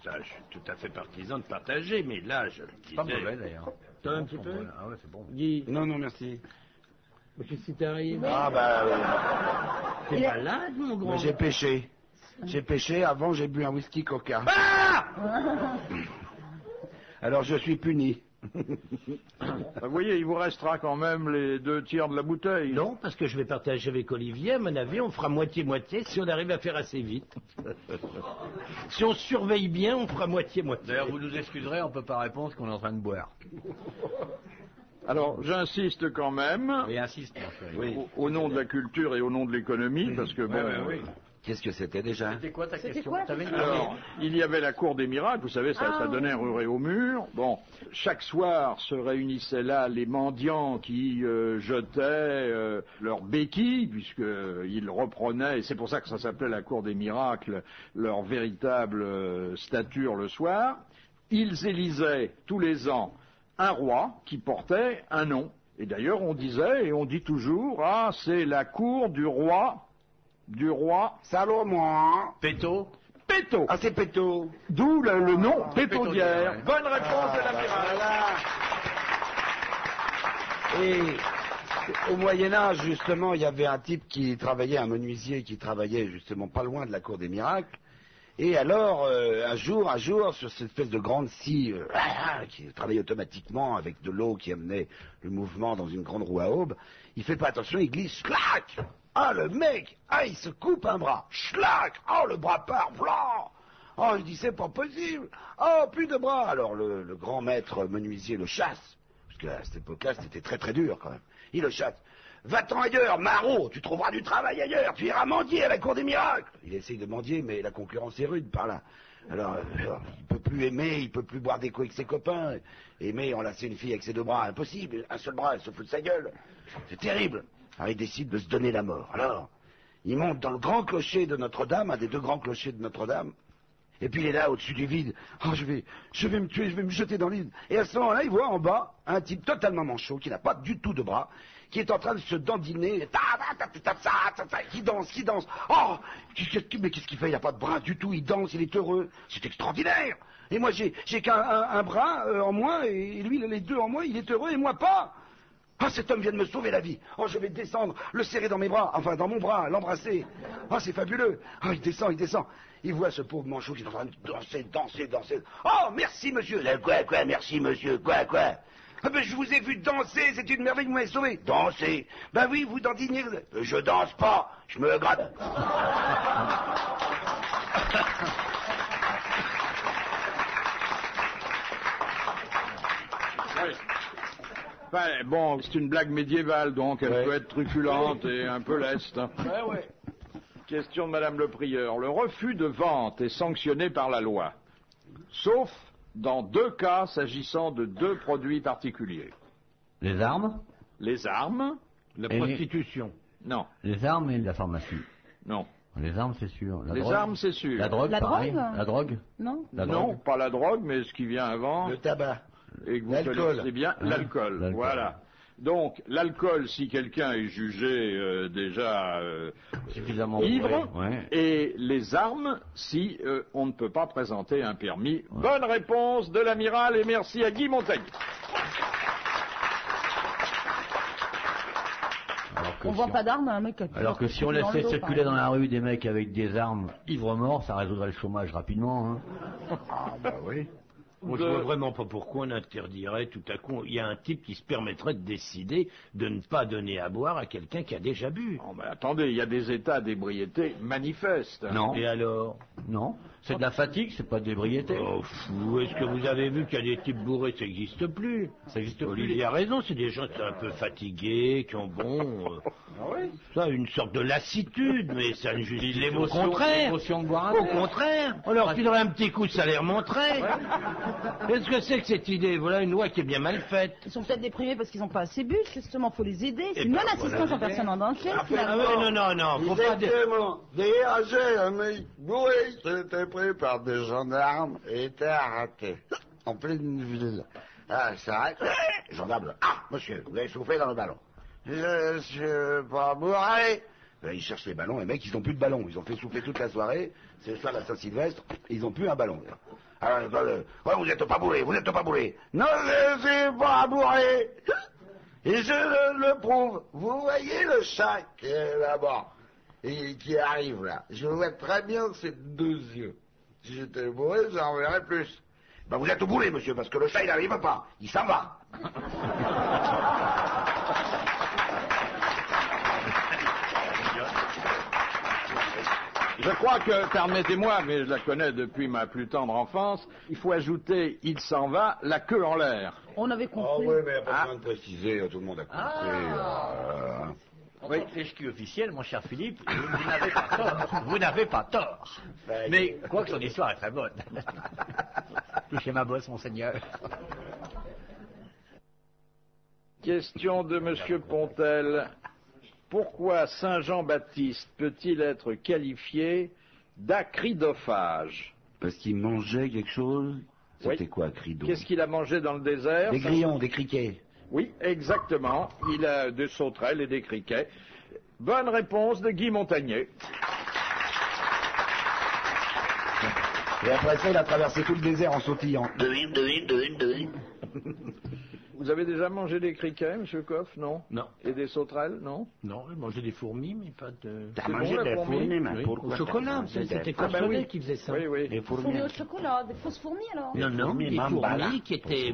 je suis tout à fait partisan de partager, mais là, je le disais... Pas mauvais d'ailleurs. T'as un petit peu? Ah ouais, c'est bon. Guy, Non, non, merci. qu'est-ce qui t'arrive? Ah bah, T'es malade, mon grand? j'ai pêché. J'ai pêché, avant j'ai bu un whisky coca. Alors je suis puni. Vous voyez, il vous restera quand même les 2 tiers de la bouteille. Non, parce que je vais partager avec Olivier, à mon avis, on fera moitié-moitié si on arrive à faire assez vite. Si on surveille bien, on fera moitié-moitié. D'ailleurs, vous nous excuserez, on peut pas répondre qu'on est en train de boire. Alors, j'insiste quand même, Et insiste, mon chéri. au nom de la culture et au nom de l'économie, parce que bon... Qu'est-ce que c'était déjà? C'était quoi ta C'était question? quoi, T'avais une Alors, il y avait la cour des miracles, vous savez, ça donnait un ruret au mur. Bon, chaque soir se réunissaient là les mendiants qui jetaient leurs béquilles, puisqu'ils reprenaient, et c'est pour ça que ça s'appelait la cour des miracles, leur véritable stature le soir. Ils élisaient tous les ans un roi qui portait un nom. Et d'ailleurs, on disait, et on dit toujours, ah, c'est la cour du roi Salomon. Péto. Péto. Ah, c'est Péto. D'où le nom Pétaudière. ouais. Bonne réponse de l'amiral. Et au Moyen-Âge, justement, il y avait un type qui travaillait, un menuisier qui travaillait justement pas loin de la cour des miracles. Et alors, un jour, sur cette espèce de grande scie qui travaillait automatiquement avec de l'eau qui amenait le mouvement dans une grande roue à aube, il fait pas attention, il glisse, clac. Ah, le mec, il se coupe un bras, schlac. Oh, le bras part, blanc. Oh, il dit, c'est pas possible. Oh, plus de bras. Alors, le grand maître menuisier le chasse, parce qu'à cette époque-là, c'était très très dur quand même. Il le chasse. Va-t'en ailleurs, Marot, tu trouveras du travail ailleurs, tu iras mendier à la cour des miracles. Il essaye de mendier, mais la concurrence est rude par là. Alors, il peut plus aimer, il peut plus boire des coups avec ses copains. Aimer, enlacer une fille avec ses 2 bras, impossible. Un seul bras, elle se fout de sa gueule. C'est terrible. Alors il décide de se donner la mort. Alors, il monte dans le grand clocher de Notre-Dame, un des 2 grands clochers de Notre-Dame. Et puis il est là, au-dessus du vide. Oh, je vais me tuer, je vais me jeter dans l'île. Et à ce moment-là, il voit en bas un type totalement manchot, qui n'a pas du tout de bras, qui est en train de se dandiner, qui danse. Oh, mais qu'est-ce qu'il fait? Il n'a pas de bras du tout, il danse, il est heureux. C'est extraordinaire. Et moi, j'ai qu'un bras en moins, et lui, il a les 2 en moins, il est heureux, et moi pas. Ah, cet homme vient de me sauver la vie. Oh, je vais descendre, le serrer dans mes bras, enfin dans mon bras, l'embrasser. Ah, c'est fabuleux. Ah, il descend. Il voit ce pauvre manchot qui est en train de danser. Oh, merci monsieur. Quoi, merci monsieur, quoi. Ah ben je vous ai vu danser, c'est une merveille, vous m'avez sauvé. Danser? Ben oui, vous dandinez. Je danse pas, je me gratte. Oui. Enfin, bon, c'est une blague médiévale, donc elle peut être truculente et un peu leste. Ouais. Question de Madame le Prieur. Le refus de vente est sanctionné par la loi, sauf dans 2 cas s'agissant de 2 produits particuliers. Les armes? Les armes? La Et prostitution. Non. Les armes et la pharmacie. Non. Les armes, c'est sûr. La Les drogue. armes, c'est sûr. La drogue, La pareil. drogue La drogue? Non. La Non, drogue. pas la drogue, mais ce qui vient avant. Le tabac. Et que vous L'alcool. connaissez bien, l'alcool. L'alcool. Voilà. Donc, l'alcool, si quelqu'un est jugé déjà Suffisamment ivre, bourré, ouais. et les armes, si on ne peut pas présenter un permis. Ouais. Bonne réponse de l'amiral, et merci à Guy Montagnier. On vend pas d'armes à un mec qui a Alors que si on laissait circuler dans la rue des mecs avec des armes ivres-morts, ça résoudrait le chômage rapidement. Hein. Ah, bah oui. Moi, je vois vraiment pas pourquoi on interdirait tout à coup. Il y a un type qui se permettrait de décider de ne pas donner à boire à quelqu'un qui a déjà bu. Oh, mais attendez, il y a des états d'ébriété manifestes. Non. Et alors? Non. C'est de la fatigue, c'est pas de l'ébriété. Oh, fou, est-ce que vous avez vu qu'il y a des types bourrés? Ça n'existe plus. Ça existe plus. Olivier a raison, c'est des gens qui sont un peu fatigués, qui ont ça, une sorte de lassitude, mais ça ne justifie au contraire. L'émotion de boire un Au verre. contraire, on leur filerait un petit coup, ça les remonterait. Qu'est-ce que c'est que cette idée? Voilà une loi qui est bien mal faite. Ils sont peut-être déprimés parce qu'ils n'ont pas assez bu, justement, faut les aider. C'est Eh une ben, non-assistance voilà. en personne en danger, Ah finalement. ouais, non, faut pas dire. Exactement. D'ailleurs, j'ai un mec bourré qui a été pris par des gendarmes et était arrêté. En pleine ville. Ah, il s'arrête. Gendarme. Ah, monsieur, vous avez soufflé dans le ballon. Je suis pas bourré. Ils cherchent les ballons, les mecs, ils n'ont plus de ballon. Ils ont fait souffler toute la soirée. C'est le soir de la Saint-Sylvestre. Ils n'ont plus un ballon. Alors, ouais, vous n'êtes pas bourré, vous n'êtes pas bourré. Non, je suis pas bourré. Et je le prouve. Vous voyez le chat qui est là-bas et qui arrive là. Je vois très bien ses 2 yeux. Si j'étais bourré, j'en verrais plus. Ben, vous êtes bourré, monsieur, parce que le chat, il n'arrive pas. Il s'en va. Je crois que, permettez-moi, mais je la connais depuis ma plus tendre enfance, il faut ajouter « il s'en va, la queue en l'air On avait Ah compris. oui, mais il n'y a pas besoin de préciser, tout le monde a compris. En tant que l'échec officiel, mon cher Philippe, vous n'avez pas tort. Vous n'avez pas tort. Mais, quoi que son histoire est très bonne. Touchez ma bosse, monseigneur. » Question de Monsieur Pontel. Pourquoi Saint Jean-Baptiste peut-il être qualifié d'acridophage? Parce qu'il mangeait quelque chose. C'était Oui. quoi, crido? Qu'est-ce qu'il a mangé dans le désert? Des grillons, des criquets. Oui, exactement. Il a des sauterelles et des criquets. Bonne réponse de Guy Montagnier. Et après ça, il a traversé tout le désert en sautillant. Vous avez déjà mangé des criquets, Monsieur Coff? Non. Non. Et des sauterelles? Non. Non, j'ai mangé des fourmis, mais pas de... T'as C'est mangé bon, la des fourmi? fourmis, mais Oui, pourquoi au t'as chocolat, mangé des c'était fourmis? Cochelet qui faisait ça. Oui, oui. Des Fourmis fourmis. au chocolat, des fausses fourmis alors. Non, non, fourmis, des mambala. fourmis qui étaient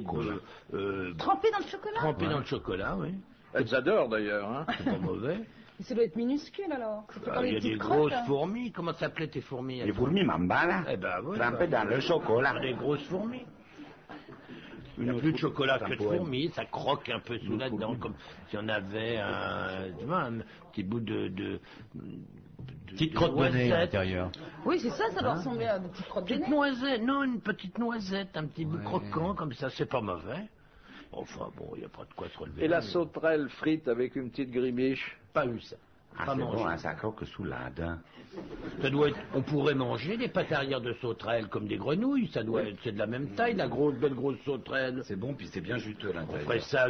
Trempées dans le chocolat. trempées dans le chocolat, oui. Elles adorent d'ailleurs. Hein. C'est pas mauvais. Mais ça doit être minuscule alors. Ça fait comme Il y les a des petites grosses crottes. fourmis. Comment s'appelaient tes fourmis? Les fourmis mambala, Eh ben oui. trempées dans le chocolat. Des grosses fourmis. Il n'y a plus de chocolat que de fourmis, ça croque un peu sous là-dedans, comme si on avait tu vois, un petit bout de Petite crotte de nez à l'intérieur. Oui, c'est ça, ça doit ressembler à des petites crottes de Petite nez. noisette, non, une petite noisette, un petit bout croquant comme ça, c'est pas mauvais. Enfin bon, il n'y a pas de quoi se relever. Et la sauterelle frite avec une petite gribiche? Pas eu ça. Ah, Pas c'est mangé. bon, hein, ça croque sous la dent. Ça doit être, on pourrait manger des pâtes arrière de sauterelle comme des grenouilles, ça doit être, c'est de la même taille, la grosse, belle grosse sauterelle. C'est bon, puis c'est bien juteux à On l'intérieur. ferait ça,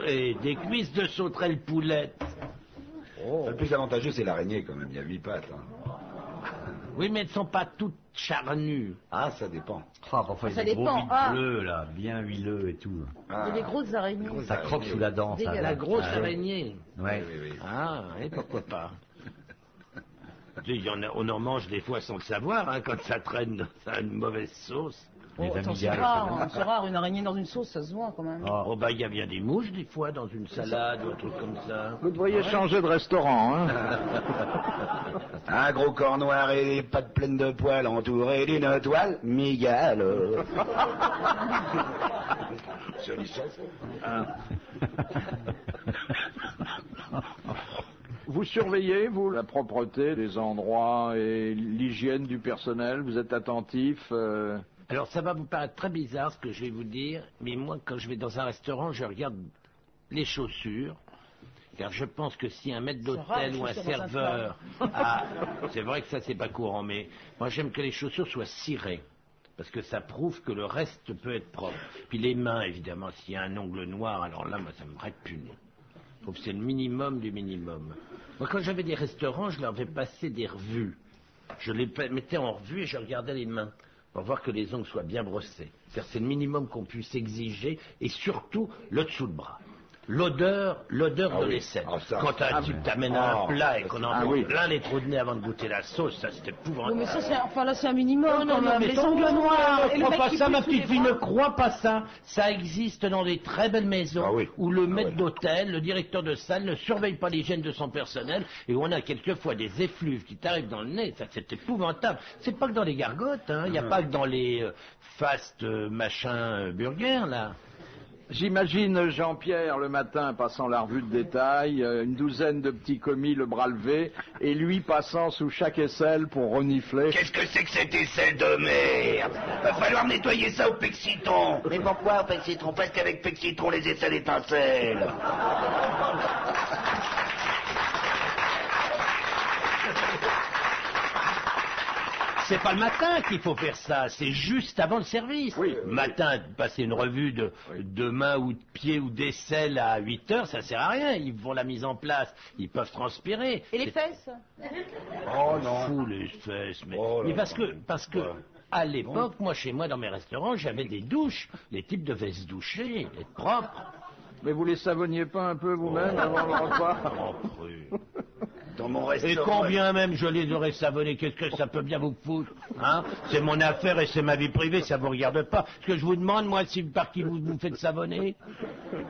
et des cuisses de sauterelle poulette. Le plus avantageux, c'est l'araignée quand même, il y a 8 pattes. Hein. Oui, mais elles ne sont pas toutes charnues. Ah, ça dépend. Ah, parfois, il y Ça a des gros dépend, bites ah. bleus, là, bien huileux et tout. Il y a des grosses araignées. Ça croque sous la dent, ça. Dégueulasse. La grosse Ah, araignée. Ouais. Oui, oui. Ah, et pourquoi pas. On en mange des fois sans le savoir, hein, quand ça traîne dans une mauvaise sauce. Les Oh, attends, c'est amygdales. rare, hein, c'est rare, une araignée dans une sauce, ça se voit quand même. Oh, bah, il y a bien des mouches, des fois, dans une salade ou un truc comme ça. Vous devriez changer de restaurant, hein. Un gros corps noir et des pattes pleines de poils entourées d'une toile, migale. Jolie chanson. Vous surveillez, vous, la propreté des endroits et l'hygiène du personnel? Vous êtes attentif Alors, ça va vous paraître très bizarre ce que je vais vous dire, mais moi, quand je vais dans un restaurant, je regarde les chaussures, car je pense que si un maître rare, les d'hôtel ou un chaussures dans un serveur a... C'est vrai que ça, c'est pas courant, mais moi, j'aime que les chaussures soient cirées, parce que ça prouve que le reste peut être propre. Puis les mains, évidemment, s'il y a un ongle noir, alors là, moi, ça me répugne. Je trouve que c'est le minimum du minimum. Moi, quand j'avais des restaurants, je leur fais passer des revues. Je les mettais en revue et je regardais les mains pour voir que les ongles soient bien brossés. C'est le minimum qu'on puisse exiger, et surtout le dessous de bras. L'odeur de l'aisselle. Ah, ça. Quand un type t'amène un plat et qu'on en prend oui. plein les trous de nez avant de goûter la sauce, ça c'est Oui, épouvantable. mais ça, c'est, enfin, là, c'est un minimum, quand même. mais Les ton- ongles noirs, et ne le crois mec pas qui ça, ma pousse sous les petite fille, bras. ne crois pas ça. Ça existe dans des très belles maisons Ah oui. où le maître d'hôtel, le directeur de salle ne surveille pas l'hygiène de son personnel et où on a quelquefois des effluves qui t'arrivent dans le nez. Ça, c'est épouvantable. C'est pas que dans les gargotes, hein. Il n'y a pas que dans les fast burgers, là. J'imagine Jean-Pierre le matin passant la revue de détail, une douzaine de petits commis le bras levé, et lui passant sous chaque aisselle pour renifler. Qu'est-ce que c'est que cette aisselle de merde? Va falloir nettoyer ça au Pexitron. Mais pourquoi au Pexitron? Parce qu'avec Pexitron, les aisselles étincellent. C'est pas le matin qu'il faut faire ça, c'est juste avant le service. Oui. Le matin, passer une revue de main ou de pied ou d'aisselle à 8 heures, ça sert à rien. Ils font la mise en place, ils peuvent transpirer. Et les fesses? Oh non. Fou les fesses, mais, Oh là mais parce que à l'époque, moi chez moi dans mes restaurants, j'avais des douches, les types devaient se doucher, être propres. Mais vous les savonniez pas un peu vous-même avant le repas? Propres. Dans mon Et restaurant. combien même je les aurais savonnés, qu'est-ce que ça peut bien vous foutre, hein? C'est mon affaire et c'est ma vie privée, ça vous regarde pas. Ce que je vous demande, moi, si par qui vous faites savonner,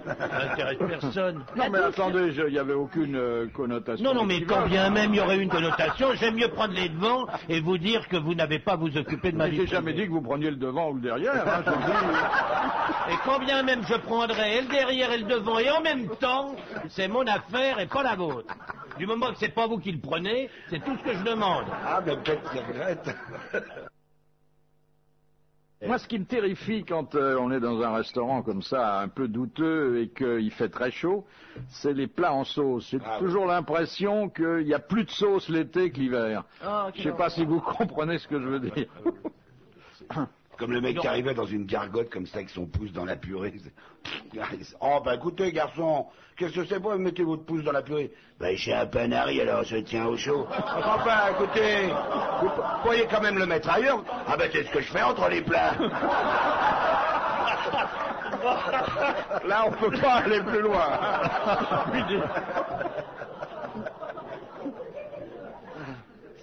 ça n'intéresse personne. Non mais attendez, il n'y avait aucune connotation. Non, mais quand bien même il y aurait une connotation, j'aime mieux prendre les devants et vous dire que vous n'avez pas à vous occuper de ma Mais vie j'ai privée. jamais dit que vous preniez le devant ou le derrière. Hein, je dis. Et quand bien même je prendrais et le derrière et le devant et en même temps, c'est mon affaire et pas la vôtre. Du moment que c'est pas vous qui le prenez, c'est tout ce que je demande. Ah, mais peut-être qu'il regrette. Moi, ce qui me terrifie quand on est dans un restaurant comme ça, un peu douteux et qu'il fait très chaud, c'est les plats en sauce. J'ai toujours l'impression qu'il y a plus de sauce l'été que l'hiver. Oh, Je sais pas si vous comprenez ce que je veux dire. Comme le mec qui arrivait dans une gargote comme ça avec son pouce dans la purée. Oh bah écoutez garçon, qu'est-ce que c'est pour vous mettez votre pouce dans la purée? Bah j'ai un panari alors je tiens au chaud. Enfin écoutez, vous pourriez quand même le mettre ailleurs. Ah bah c'est ce que je fais entre les plats. Là, on peut pas aller plus loin.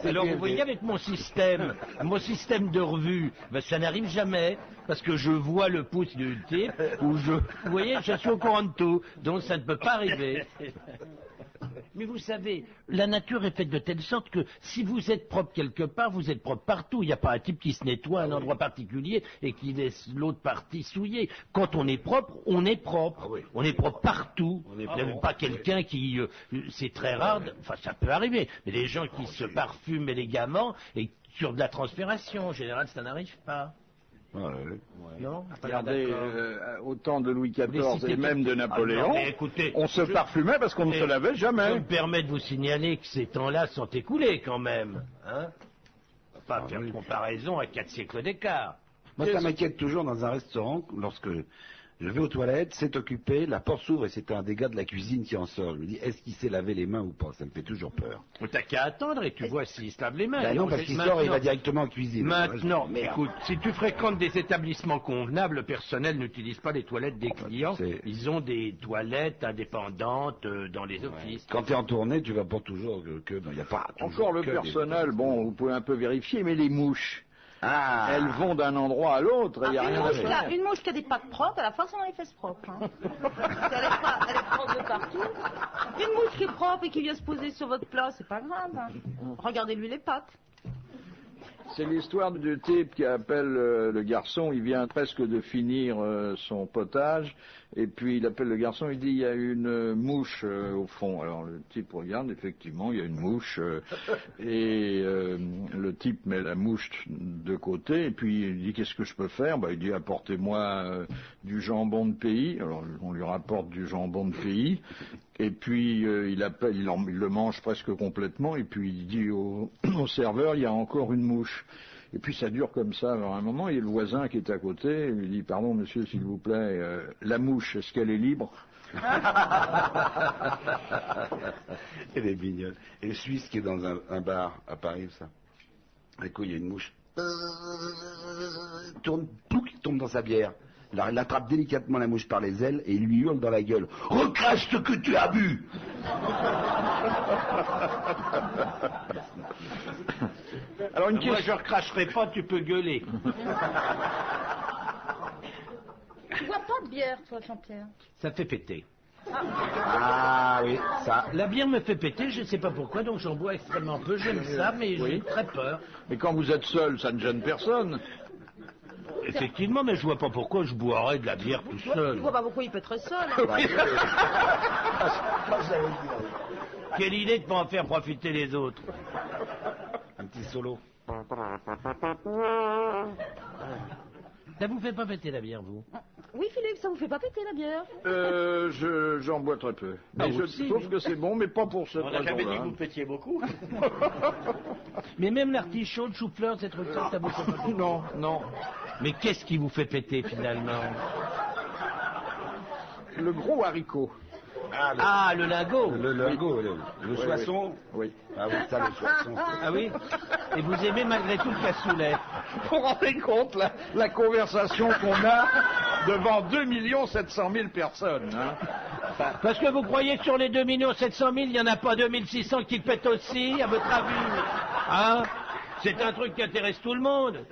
Alors vous voyez avec mon système de revue, ben, ça n'arrive jamais, parce que je vois le pouce du type, ou vous voyez, je suis au courant de tout, donc ça ne peut pas arriver. Mais vous savez, la nature est faite de telle sorte que si vous êtes propre quelque part, vous êtes propre partout. Il n'y a pas un type qui se nettoie à un endroit particulier et qui laisse l'autre partie souillée. Quand on est propre, on est propre. On est propre partout. Il n'y a pas quelqu'un qui... c'est très rare, enfin ça peut arriver, mais des gens qui se parfument élégamment et sur de la transpiration, en général, ça n'arrive pas. Non, regardez, au temps de Louis XIV et même de Napoléon, non, écoutez, on se parfumait parce qu'on ne se lavait jamais. Je me permets de vous signaler que ces temps-là sont écoulés quand même. Hein, pas faire de comparaison à 4 siècles d'écart. Moi, ça m'inquiète toujours dans un restaurant, lorsque je vais aux toilettes, c'est occupé, la porte s'ouvre et c'est un des gars de la cuisine qui en sort. Je me dis, est-ce qu'il s'est lavé les mains ou pas? Ça me fait toujours peur. T'as qu'à attendre et tu vois s'il se lave les mains. Ben non, parce qu'il sort et il va directement en cuisine. Maintenant, écoute, si tu fréquentes des établissements convenables, le personnel n'utilise pas les toilettes des clients. Ils ont des toilettes indépendantes dans les offices. Quand tu es en tournée, tu vas pas toujours que il n'y a pas toujours encore le personnel, bon, vous pouvez un peu vérifier, mais les mouches... elles vont d'un endroit à l'autre, il n'y a rien à faire. Une mouche qui a des pattes propres, elle a forcément les fesses propres. Hein. elle est propre de partout. Une mouche qui est propre et qui vient se poser sur votre plat, c'est pas grave. Hein. Regardez-lui les pattes. C'est l'histoire du type qui appelle le garçon, il vient presque de finir son potage, et puis il appelle le garçon, il dit il y a une mouche au fond. Alors le type regarde, effectivement il y a une mouche, et le type met la mouche de côté, et puis il dit qu'est-ce que je peux faire? Il dit apportez-moi du jambon de pays. Alors on lui rapporte du jambon de pays, et puis il le mange presque complètement, et puis il dit au serveur il y a encore une mouche. Et puis ça dure comme ça. Alors à un moment, il y a le voisin qui est à côté, il lui dit pardon monsieur s'il vous plaît, la mouche, est-ce qu'elle est libre? Elle est mignonne. Et le Suisse qui est dans un bar à Paris, ça. Et coup, il y a une mouche. Tourne, plouc, il tombe dans sa bière. Alors il attrape délicatement la mouche par les ailes et il lui hurle dans la gueule. Recrache ce que tu as bu. Alors moi je recracherai pas, tu peux gueuler. Tu bois pas de bière, toi, Jean-Pierre? Ça fait péter. Ah oui, ça. La bière me fait péter, je ne sais pas pourquoi, donc j'en bois extrêmement peu. J'aime ça, mais j'ai très peur. Mais quand vous êtes seul, ça ne gêne personne. Effectivement, mais je vois pas pourquoi je boirais de la bière tout seul. Tu vois pas pourquoi il peut être seul. Quelle idée de pas en faire profiter les autres. Un petit solo. Ça vous fait pas péter la bière, vous? Oui, Philippe, ça vous fait pas péter la bière? J'en bois très peu. Mais je trouve que c'est bon, mais pas pour ce On n'a jamais dit que vous pétiez beaucoup. Mais même l'artichaut, le chou-fleur, ces trucs-là, ça vous fait pas péter? Non, non. Mais qu'est-ce qui vous fait péter, finalement? Le gros haricot. Le lingot. Le lingot, le soisson. Oui. Ah oui, ça, le soisson. Ah oui? Et vous aimez malgré tout le cassoulet? Vous vous rendez compte la conversation qu'on a devant 2 700 000 personnes, hein? Parce que vous croyez que sur les 2 700 000, il n'y en a pas 2 600 qui le pètent aussi, à votre avis? Hein? C'est un truc qui intéresse tout le monde.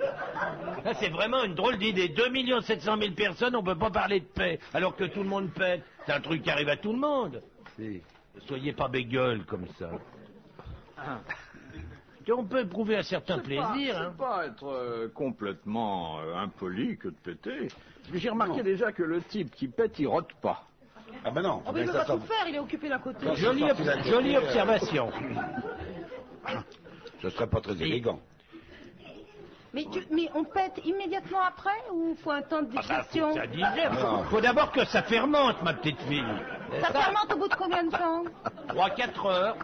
Là, c'est vraiment une drôle d'idée. 2 700 000 personnes, on peut pas parler de paix, alors que tout le monde pète. C'est un truc qui arrive à tout le monde. Si. Soyez pas bégueule comme ça. On peut éprouver un certain plaisir. C'est pas être complètement impoli que de péter. J'ai remarqué déjà que le type qui pète, il rote pas. Ah ben non. Oh, mais il veut pas tout faire, il est occupé d'un côté. Jolie observation. Ce serait pas très élégant. Mais on pète immédiatement après ou faut un temps de digestion? Ça digère. Faut d'abord que ça fermente, ma petite fille. Ça fermente au bout de combien de temps? 3-4 heures.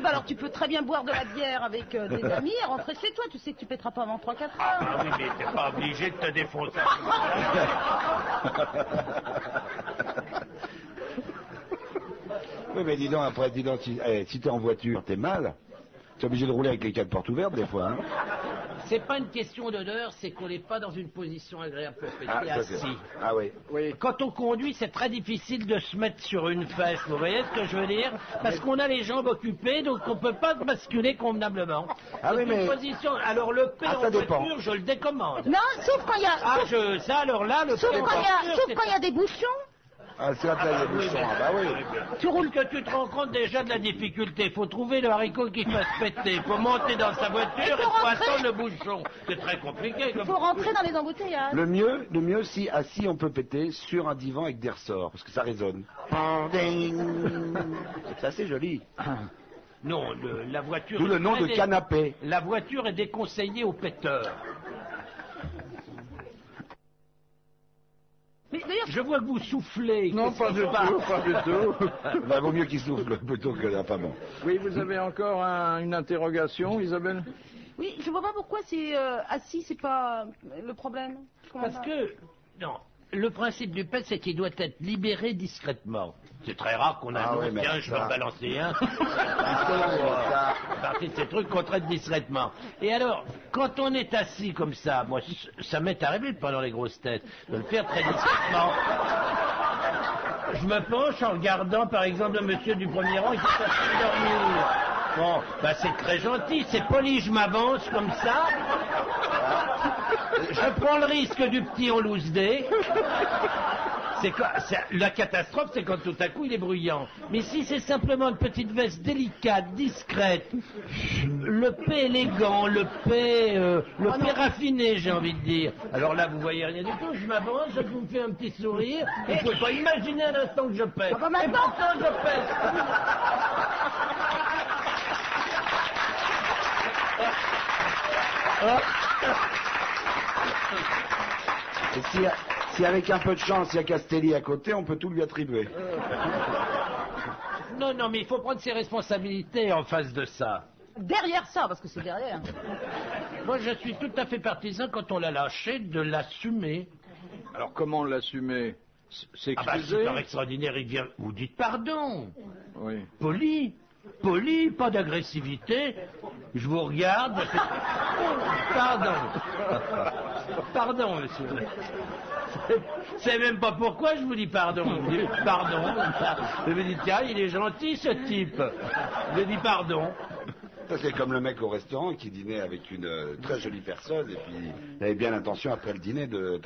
Alors tu peux très bien boire de la bière avec des amis et rentrer chez toi. Tu sais que tu pèteras pas avant 3-4 heures. Ah oui, mais t'es pas obligé de te défoncer. Oui, mais dis donc, après, si t'es en voiture, t'es mal. T'es obligé de rouler avec les 4 portes ouvertes, des fois, hein. C'est pas une question d'odeur, c'est qu'on n'est pas dans une position agréable pour péter assis. Ah oui. Quand on conduit, c'est très difficile de se mettre sur une fesse, vous voyez ce que je veux dire? Parce qu'on a les jambes occupées, donc on peut pas basculer convenablement. Ah oui, mais... position... Alors le P en voiture, je le décommande. Non, sauf quand il y a... Alors là, le Sauf quand il y a des bouchons. Ah, c'est la taille des bouchons, ah bah oui. Tu roules que tu te rends compte déjà de la difficulté. Faut trouver le haricot qui fasse péter. Faut monter dans sa voiture et faut attendre le bouchon. C'est très compliqué. Il faut rentrer dans les embouteillages. Le mieux, si assis, on peut péter sur un divan avec des ressorts, parce que ça résonne. C'est assez joli. Non, la voiture... D'où le nom de canapé. La voiture est déconseillée aux péteurs. Mais d'ailleurs, Je vois que vous soufflez. Non, pas du tout, pas du tout. Bah, vaut mieux qu'il souffle plutôt que là, pas bon. Oui, vous avez encore une interrogation, Isabelle? oui, je vois pas pourquoi c'est assis, c'est pas le problème. Comment Parce ça que, non, le principe du pet, c'est qu'il doit être libéré discrètement. C'est très rare qu'on annonce, oui, mais tiens, je vais ça- en balancer un. ça- C'est partie de ces trucs qu'on traite discrètement. Et alors, quand on est assis comme ça, moi, ça m'est arrivé pendant les grosses têtes, de le faire très discrètement. Je me penche en regardant, par exemple, le monsieur du premier rang qui est en train de dormir. Bon, bah c'est très gentil, c'est poli, je m'avance comme ça. Je prends le risque du petit en loose day. La catastrophe, c'est quand tout à coup il est bruyant. Mais si c'est simplement une petite veste délicate, discrète, le paix élégant, le paix raffiné, j'ai envie de dire. Alors là, vous voyez rien du tout, je m'avance, je vous fais un petit sourire, et vous pouvez pas imaginer à l'instant que je pèse. Ah bah maintenant. Et pourtant, je pèse. Et si avec un peu de chance, il y a Castelli à côté, on peut tout lui attribuer. Non, non, mais il faut prendre ses responsabilités en face de ça. Derrière ça, parce que c'est derrière. Moi, je suis tout à fait partisan, quand on l'a lâché, de l'assumer. Alors, comment l'assumer? Ah bah, c'est pas extraordinaire, il vient... Vous dites pardon. Oui. Poli, pas d'agressivité. Je vous regarde. Pardon, monsieur. C'est même pas pourquoi je vous dis pardon. Je vous dis pardon. Je me dis, tiens, il est gentil ce type. Je dis pardon. Ça, c'est comme le mec au restaurant qui dînait avec une très jolie personne, et puis il avait bien l'intention après le dîner de...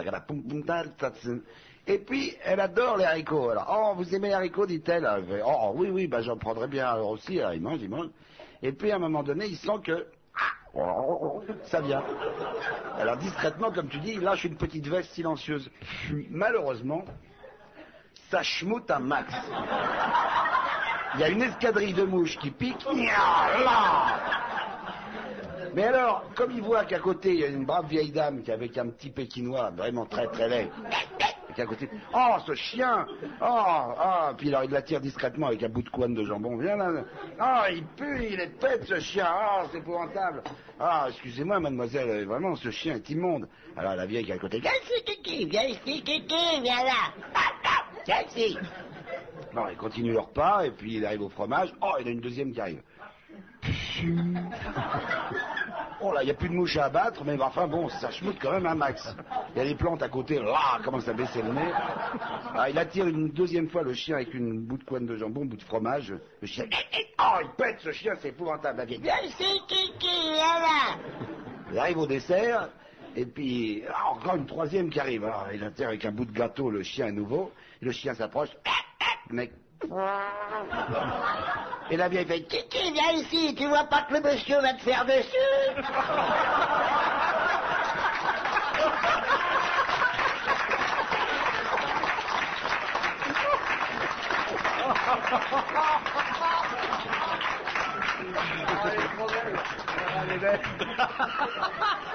Et puis, elle adore les haricots. Alors, oh, vous aimez les haricots, dit-elle. Elle fait, oh, oui, bah, j'en prendrais bien alors aussi. Alors, il mange. Et puis, à un moment donné, il sent que... ça vient. Alors, discrètement, comme tu dis, il lâche une petite veste silencieuse. Malheureusement, ça schmoute un max. Il y a une escadrille de mouches qui pique. Mais alors, comme il voit qu'à côté, il y a une brave vieille dame qui est avec un petit pékinois vraiment très très laid, et qu'à côté, oh, ce chien, puis alors il l'attire discrètement avec un bout de couenne de jambon, viens là, il pue, il est bête ce chien, c'est épouvantable, excusez-moi mademoiselle, vraiment ce chien est immonde. Alors la vieille qui est à côté, viens ici, Kiki, viens là, viens ici. Bon, il continue le repas, et puis il arrive au fromage, il y en a une deuxième qui arrive. Oh là, il n'y a plus de mouches à abattre, mais enfin bon, ça schmoute quand même un max. Il y a des plantes à côté, là, commence à baisser le nez. Il attire une deuxième fois le chien avec une bout de couenne de jambon, un bout de fromage. Le chien, il pète ce chien, c'est épouvantable. La vieille, viens ici, Kiki, viens là. Il arrive au dessert, et puis encore une troisième qui arrive. Alors, il attire avec un bout de gâteau, le chien est nouveau. Le chien s'approche, le mec. Et la vieille fait, Kiki, viens ici, tu vois pas que le monsieur va te faire dessus?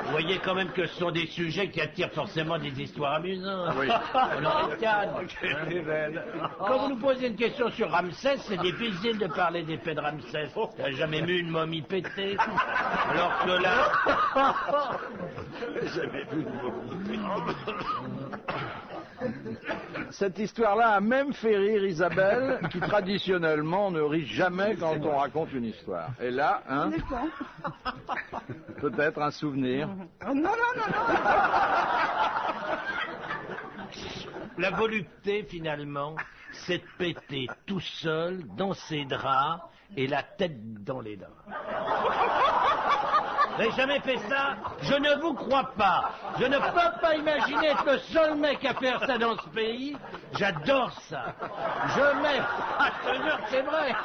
Vous voyez quand même que ce sont des sujets qui attirent forcément des histoires amusantes. Oui. On en retienne. Quand vous nous posez une question sur Ramsès, c'est difficile de parler des faits de Ramsès. T'as jamais vu une momie pétée? Alors que là... Jamais vu une momie. Cette histoire-là a même fait rire Isabelle, qui traditionnellement ne rit jamais quand on raconte une histoire. Et là, hein, peut-être un souvenir. Non. La volupté, finalement, c'est de péter tout seul, dans ses draps, et la tête dans les draps. Vous n'avez jamais fait ça? Je ne vous crois pas. Je ne peux pas imaginer être le seul mec à faire ça dans ce pays. J'adore ça. Je mets... Ah, je te jure que c'est vrai.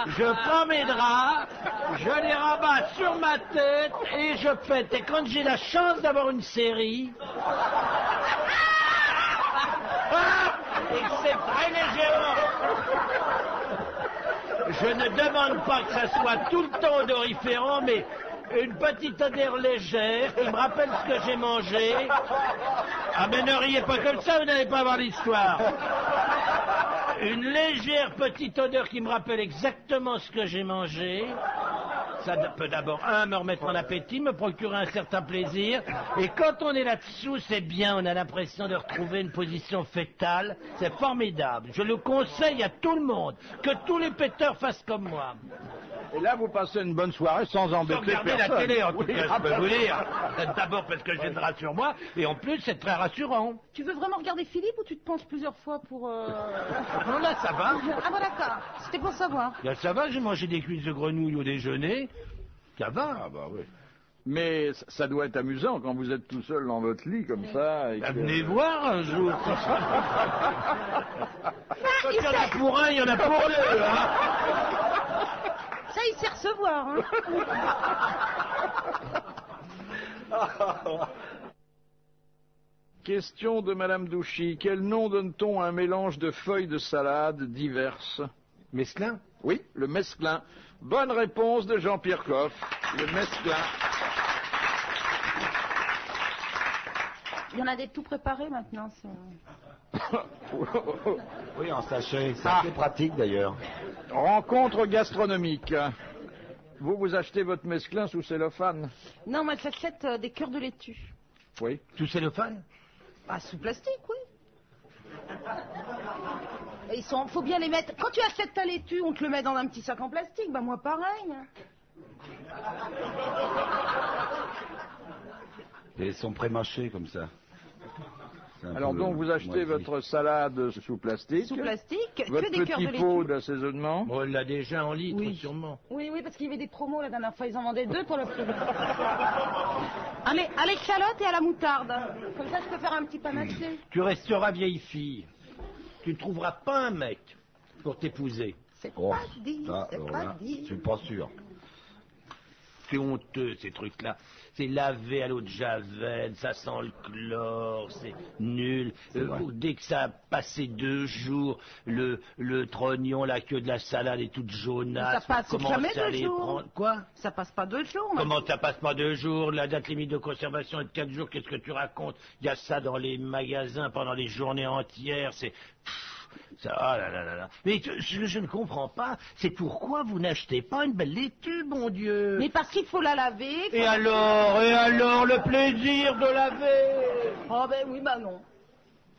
Je prends mes draps, je les rabats sur ma tête et je fête. Et quand j'ai la chance d'avoir une série... et que c'est très légèrement... Je ne demande pas que ça soit tout le temps odoriférant, mais une petite odeur légère qui me rappelle ce que j'ai mangé. Ah mais ne riez pas comme ça, vous n'allez pas voir l'histoire. Une légère petite odeur qui me rappelle exactement ce que j'ai mangé. Ça peut d'abord, me remettre en appétit, me procurer un certain plaisir. Et quand on est là-dessous, c'est bien, on a l'impression de retrouver une position fétale. C'est formidable. Je le conseille à tout le monde. Que tous les péteurs fassent comme moi. Et là, vous passez une bonne soirée sans Sans embêter regarder personne. la télé, en tout Oui, cas, je peux vous dire. D'abord parce que j'ai le drap sur moi, et en plus, c'est très rassurant. Tu veux vraiment regarder Philippe ou tu te penches plusieurs fois pour... Non, là, ça va. Ah bon d'accord, c'était pour savoir. Là, ça va, j'ai mangé des cuisses de grenouille au déjeuner. Ça va. Ah bah oui. Mais ça doit être amusant quand vous êtes tout seul dans votre lit comme ça. Et Bah, que- venez voir un jour. Quand il y en a pour un, il y en a pour deux. Hein. Ça, il sait recevoir. Hein. Question de Madame Douchy. Quel nom donne-t-on à un mélange de feuilles de salade diverses? Mesclin? Oui, le mesclin. Bonne réponse de Jean-Pierre Coff. Le mesclin. Il y en a des tout préparés maintenant. Oui, en sachet. C'est assez pratique d'ailleurs. Rencontre gastronomique. Vous achetez votre mesclin sous cellophane? Non, moi j'achète des cœurs de laitue. Oui. Tout cellophane? Ah, sous plastique, oui. Faut bien les mettre. Quand tu achètes ta laitue, on te le met dans un petit sac en plastique. Bah moi pareil. Et ils sont pré-mâchés comme ça. C'est un Alors peu donc vous achetez moisi. votre salade sous plastique. Sous plastique, Votre que des cœurs de petit pot laitue. d'assaisonnement. Bon, elle l'a déjà en litre, Oui. sûrement. Oui, parce qu'il y avait des promos la dernière fois. Ils en vendaient 2 pour le prix. À l'échalote et à la moutarde. Comme ça, je peux faire un petit panaché. Tu resteras vieille fille. Tu ne trouveras pas un mec pour t'épouser. C'est Oh, pas dit, ça, c'est alors pas là, je dit. suis pas sûr. C'est honteux, ces trucs-là. C'est lavé à l'eau de javel, ça sent le chlore, c'est nul. vrai. Dès que ça a passé 2 jours, le trognon, la queue de la salade est toute jaunasse. Ça passe Vous commencez jamais à 2 les jours. prendre- Quoi? Ça passe pas 2 jours. moi. Comment ça passe pas 2 jours? La date limite de conservation est de 4 jours. Qu'est-ce que tu racontes? Il y a ça dans les magasins pendant les journées entières. C'est... Ça, ah là là là là. Mais je ne comprends pas. C'est pourquoi vous n'achetez pas une belle laitue, mon Dieu. Mais parce qu'il faut la laver. Et alors, le plaisir de laver. Oh ben oui, bah non.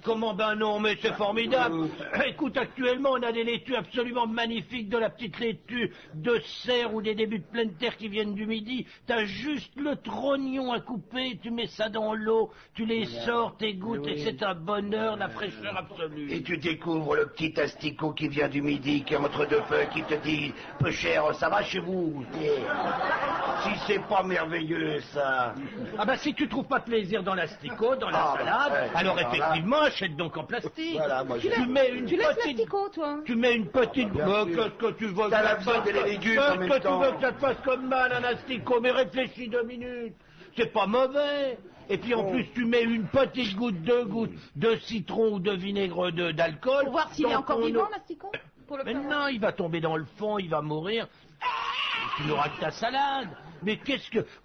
Comment ben non, mais c'est formidable. Écoute, actuellement, on a des laitues absolument magnifiques, de la petite laitue de serre ou des débuts de pleine terre qui viennent du Midi. T'as juste le trognon à couper, tu mets ça dans l'eau, tu les sors, t'égouttes, et c'est un bonheur, la fraîcheur absolue. Et tu découvres le petit asticot qui vient du Midi, qui est entre 2 feux, qui te dit « Peu cher, ça va chez vous ?» Si c'est pas merveilleux, ça. Ah ben si tu trouves pas de plaisir dans l'asticot, dans la Ah, bah, salade, ouais. alors Alors là- effectivement, achète donc en plastique. Voilà, moi, tu j'ai- mets une Tu laisses petite... l'asticot, toi. Tu mets une petite... Bien Bah, sûr. qu'est-ce que tu veux T'as que la ça viande fasse- et les légumes en qu'est-ce même que tu temps. veux que ça te fasse comme mal, un asticot? Mais réfléchis 2 minutes. C'est pas mauvais. Et puis en plus, tu mets une petite goutte, 2 gouttes de citron ou de vinaigre d'alcool. Pour voir s'il est dans encore ton vivant, eau. l'asticot. Pour le Mais faire. non, il va tomber dans le fond, il va mourir. Tu n'auras que ta salade. Mais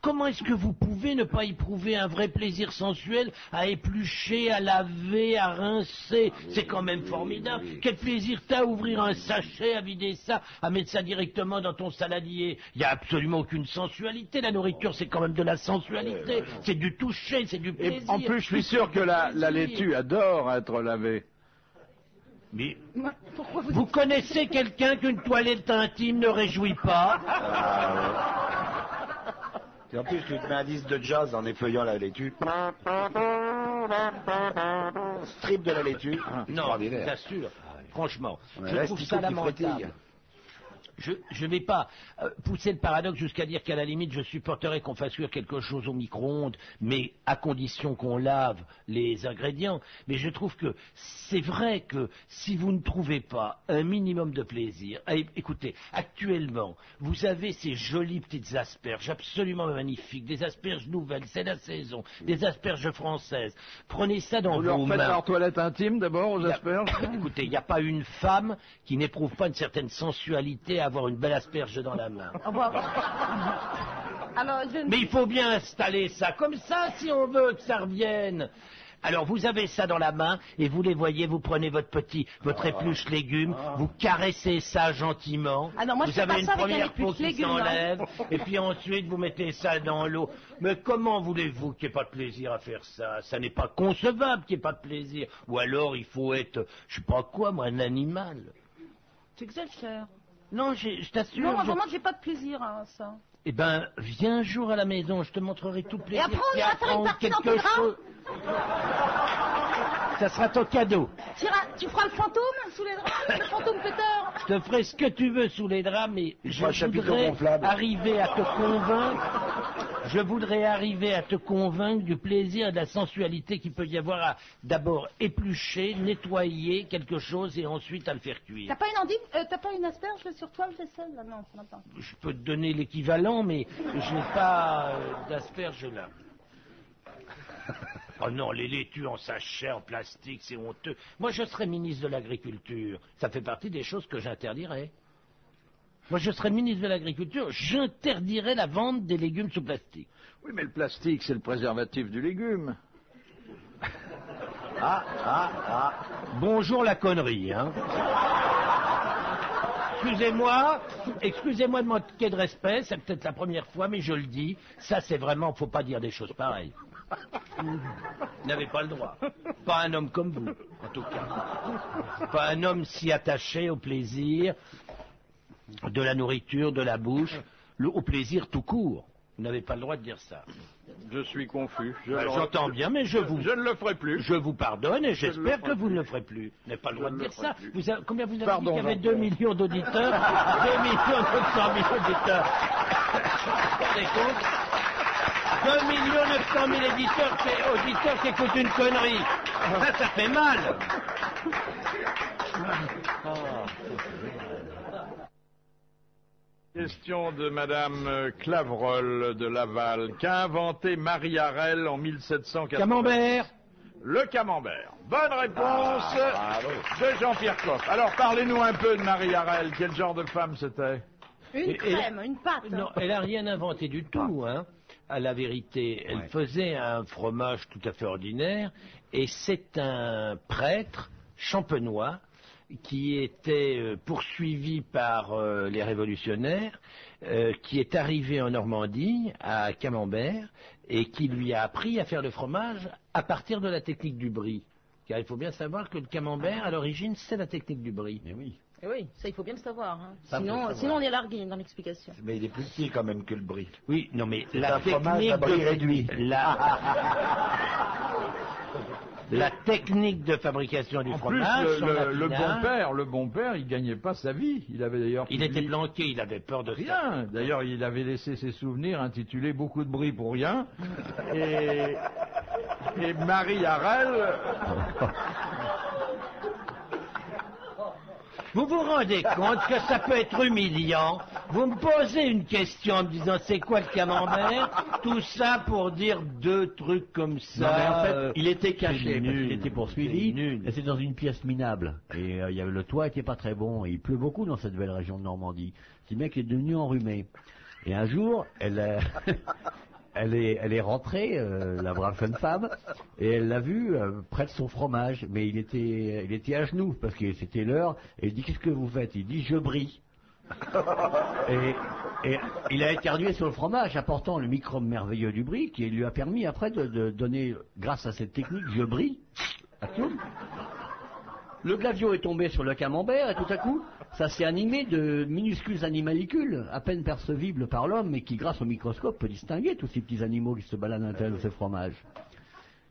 comment est-ce que vous pouvez ne pas éprouver un vrai plaisir sensuel à éplucher, à laver, à rincer? C'est quand même formidable. Quel plaisir t'as à ouvrir un sachet, à vider ça, à mettre ça directement dans ton saladier? Il n'y a absolument aucune sensualité. La nourriture, c'est quand même de la sensualité. C'est du toucher, c'est du Et plaisir. en plus, je suis sûr que la laitue adore être lavée. Mais Pourquoi vous connaissez quelqu'un qu'une toilette intime ne réjouit pas? Et en plus, tu te mets un disque de jazz en effeuillant la laitue. Strip de la laitue. Non, Extraordinaire. j'assure. Franchement, Ouais, je trouve l'asticot ça qui frétille. lamentable. je vais pas pousser le paradoxe jusqu'à dire qu'à la limite, je supporterais qu'on fasse cuire quelque chose au micro-ondes, mais à condition qu'on lave les ingrédients. Mais je trouve que c'est vrai que si vous ne trouvez pas un minimum de plaisir, écoutez, actuellement, vous avez ces jolies petites asperges absolument magnifiques, des asperges nouvelles, c'est la saison, des asperges françaises. Prenez ça dans Vous vos leur faites mains. leur toilette intime d'abord aux asperges? Écoutez, il n'y a pas une femme qui n'éprouve pas une certaine sensualité à avoir une belle asperge dans la main. Alors, Mais il faut bien installer ça comme ça si on veut que ça revienne. Alors vous avez ça dans la main et vous les voyez, vous prenez votre épluche légumes, vous caressez ça gentiment. Ah non, moi, je vous fais pas avez une ça avec un première peau épluche qui légumes, s'enlève et puis ensuite vous mettez ça dans l'eau. Mais comment voulez-vous qu'il n'y ait pas de plaisir à faire ça? Ça n'est pas concevable qu'il n'y ait pas de plaisir. Ou alors il faut être, je sais pas quoi, moi, un animal. Tu exagères. Non, je t'assure. Non, moi, vraiment, j'ai pas de plaisir à ça. Eh ben, viens un jour à la maison, je te montrerai tout le plaisir. après, on qu'il y a ira faire une à prendre partie dans quelque tes draps. chose. Ça sera ton cadeau. Tu feras le fantôme sous les draps, le fantôme péteur. Je te ferai ce que tu veux sous les draps, mais je fera un chapiteau voudrais gonflable. arriver à te convaincre. Je voudrais arriver à te convaincre du plaisir et de la sensualité qu'il peut y avoir à d'abord éplucher, nettoyer quelque chose et ensuite à le faire cuire. T'as pas une endive, t'as pas une asperge sur toi, je sais, là, non, ça n'a pas. Je peux te donner l'équivalent, mais je n'ai pas d'asperges là. Oh non, les laitues en sachet, en plastique, c'est honteux. Moi, je serais ministre de l'Agriculture. Ça fait partie des choses que j'interdirais. Moi, je serais ministre de l'Agriculture, j'interdirais la vente des légumes sous plastique. Oui, mais le plastique, c'est le préservatif du légume. Bonjour la connerie, hein. Excusez-moi de manquer de respect, c'est peut-être la première fois, mais je le dis, ça c'est vraiment, faut pas dire des choses pareilles. Vous n'avez pas le droit. Pas un homme comme vous, en tout cas. Pas un homme si attaché au plaisir de la nourriture, de la bouche, au plaisir tout court. Vous n'avez pas le droit de dire ça. Je suis confus. J'entends bien, mais je ne le ferai plus. Je vous pardonne et j'espère ferai que vous plus. ne le ferez plus. Vous n'avez pas le droit de dire ça. plus. Combien vous avez Pardon, dit qu'il y avait Jean-Pierre. 2 millions d'auditeurs 2 millions 900 000 auditeurs. Vous vous rendez compte 2 millions 900 000 auditeurs qui écoutent une connerie. Ça fait mal. Question de Madame Clavreul de Laval. Qu'a inventé Marie Harel en 1780? Camembert. Le camembert. Bonne réponse de Jean-Pierre Coff. Alors, parlez-nous un peu de Marie Harel. Quel genre de femme c'était? Une crème, une pâte. Non, elle n'a rien inventé du tout, hein. À la vérité, elle faisait un fromage tout à fait ordinaire, et c'est un prêtre champenois qui était poursuivi par les révolutionnaires, qui est arrivé en Normandie, à Camembert, et qui lui a appris à faire le fromage à partir de la technique du brie. Car il faut bien savoir que le camembert, à l'origine, c'est la technique du brie. Mais oui. Eh oui, ça il faut bien le savoir. Hein. Ça, faut le savoir. Sinon on est largué dans l'explication. Mais il est plus petit quand même que le brie. Oui, non mais C'est la un fromage à technique brie réduit. La technique de fabrication du En fromage, plus, son affinage, le bon-père, il gagnait pas sa vie. Il avait d'ailleurs il était publié- planqué, il avait peur de ça. Rien. D'ailleurs, il avait laissé ses souvenirs intitulés Beaucoup de brie pour rien. Et Marie Harel, Vous vous rendez compte que ça peut être humiliant? Vous me posez une question en me disant c'est quoi le camembert? Tout ça pour dire 2 trucs comme ça. Non, mais en fait, il était caché, c'est parce nul. qu'il était poursuivi, C'est nul. et c'est dans une pièce minable. Et il y avait, le toit était pas très bon, et il pleut beaucoup dans cette belle région de Normandie. Si bien qu'il est devenu enrhumé. Et un jour, elle est rentrée, la brave jeune femme, et elle l'a vu près de son fromage, mais il était à genoux, parce que c'était l'heure, et il dit, qu'est-ce que vous faites? Il dit, je brille. Et il a éternué sur le fromage, apportant le microbe merveilleux du brie, qui lui a permis après de donner, grâce à cette technique, je brille, à tout. Le glavio est tombé sur le camembert, et tout à coup, ça s'est animé de minuscules animalcules, à peine percevibles par l'homme, mais qui, grâce au microscope, peut distinguer tous ces petits animaux qui se baladent à l'intérieur de ce fromage.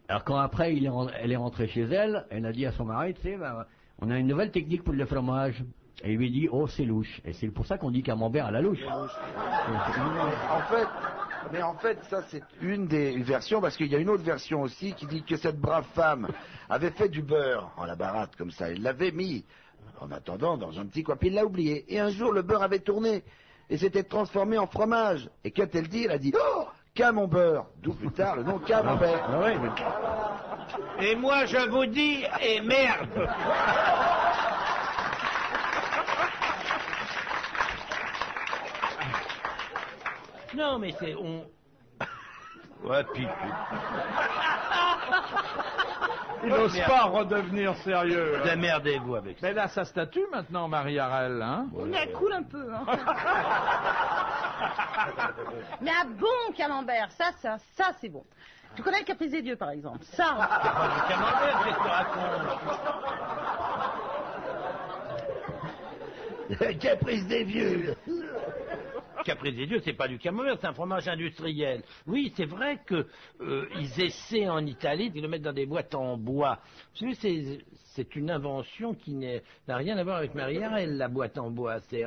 Alors quand après elle est rentrée chez elle, elle a dit à son mari, tu sais, on a une nouvelle technique pour le fromage. Et il lui dit, oh, c'est louche. Et c'est pour ça qu'on dit Camembert à la louche. En fait, ça c'est une des versions, parce qu'il y a une autre version aussi qui dit que cette brave femme avait fait du beurre en la baratte comme ça. Elle l'avait mis, en attendant, dans un petit coin, puis il l'a oublié. Et un jour, le beurre avait tourné et s'était transformé en fromage. Et qu'a-t-elle dit? Elle a dit, oh, Camembert. D'où plus tard le nom Camembert. Ah ouais, Et moi, je vous dis, et merde. Non, mais c'est... Ouais, puis... Il n'ose pas redevenir sérieux. Démerdez-vous avec ça. Mais là, ça statue maintenant, Marie-Arelle, hein? Elle coule un peu. Hein. Mais un bon camembert, ça c'est bon. Tu connais le Caprice des Dieux, par exemple? Ça. Le camembert, qu'est-ce que tu racontes? Caprice des vieux. Caprice des Dieux, c'est pas du camembert, c'est un fromage industriel. Oui, c'est vrai que ils essaient en Italie de le mettre dans des boîtes en bois. Vous savez, c'est une invention qui n'a rien à voir avec Marie-Arelle, la boîte en bois. C'est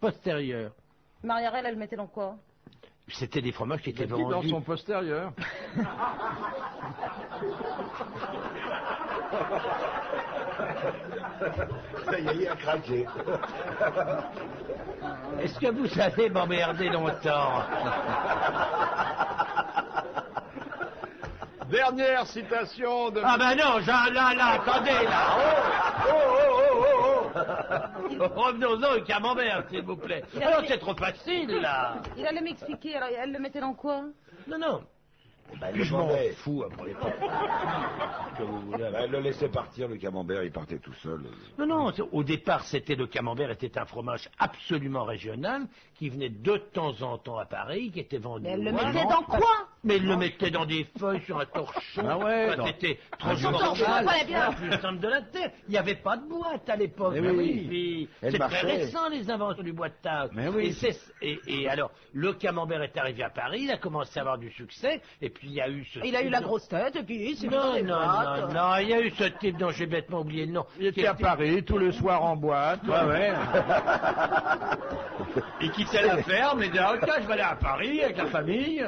postérieur. Marie-Arelle, elle mettait dans quoi? C'était des fromages qui étaient Dans vendus. son postérieur. Ça y est, il a craqué. Est-ce que vous savez m'emmerder longtemps? Dernière citation de... Ah ben non, là, attendez, là. Revenons-en au camembert, s'il vous plaît. Alors c'est trop facile, là. Il allait m'expliquer, alors elle le mettait dans quoi? Non. Je m'en fous après. Elle le laissait partir, le camembert, il partait tout seul. Non, au départ, le camembert était un fromage absolument régional qui venait de temps en temps à Paris, qui était vendu. Mais elle le mettait dans quoi? Mais il le mettait dans des feuilles sur un torchon. Ah ouais, c'était trop bien. plus simple de la terre. Il n'y avait pas de boîte à l'époque. Mais oui. C'est très marchait. récent, les inventions du boîtage. Mais oui. Et alors, le camembert est arrivé à Paris, il a commencé à avoir du succès, et puis il y a eu ce... Il a eu la grosse tête, et puis c'est Non, il y a eu ce type dont j'ai bêtement oublié le nom. Il était à Paris, tout le soir en boîte. ouais. Il quittait la ferme et disait, ok, je vais aller à Paris avec la famille.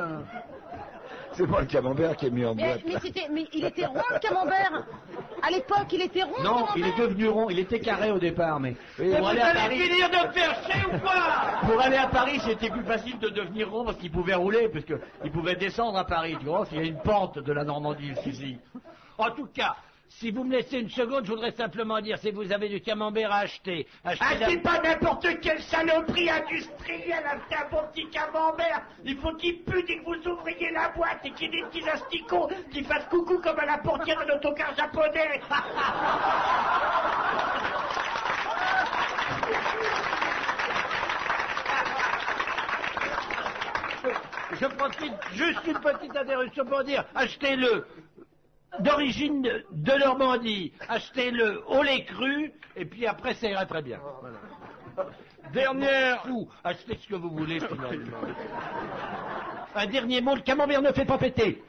C'est pas le camembert qui est mis en boîte. Mais il était rond, le camembert. À l'époque, il était rond. Non, le il est camembert. devenu rond. Il était carré au départ, mais Mais pour vous aller à allez Paris, finir de me faire chier ou quoi? pour aller à Paris, c'était plus facile de devenir rond parce qu'il pouvait rouler, parce qu'il pouvait descendre à Paris. Tu vois, il y a une pente de la Normandie ici. En tout cas, si vous me laissez une seconde, je voudrais simplement dire, si vous avez du camembert à acheter... Achetez pas n'importe quelle saloperie industrielle, achetez un bon petit camembert. Il faut qu'il pue dès que vous ouvriez la boîte et qu'il y ait des petits asticots qui fassent coucou comme à la portière d'un autocar japonais. Je profite juste une petite interruption pour dire, achetez-le d'origine de Normandie, achetez-le au lait cru, et puis après ça ira très bien. Voilà. Dernière... Achetez ce que vous voulez finalement. Un dernier mot, le camembert ne fait pas péter.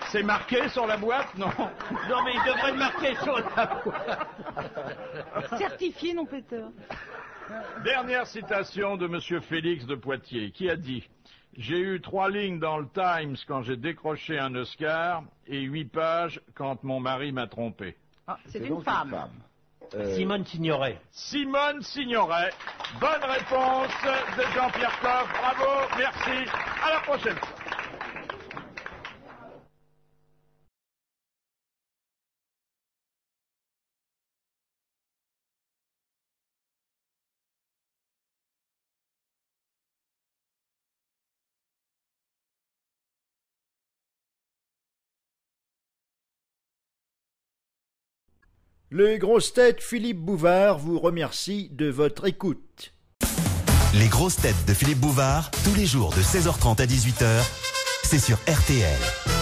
C'est marqué sur la boîte, non? Non mais il devrait le marquer sur la boîte. Certifié non péteur. Dernière citation de Monsieur Félix de Poitiers, qui a dit « J'ai eu 3 lignes dans le Times quand j'ai décroché un Oscar et 8 pages quand mon mari m'a trompé. Ah, c'est une donc femme. Simone Signoret. » Simone Signoret. Bonne réponse de Jean-Pierre Coff. Bravo, merci. À la prochaine fois. Les grosses têtes Philippe Bouvard vous remercie de votre écoute. Les grosses têtes de Philippe Bouvard, tous les jours de 16h30 à 18h, c'est sur RTL.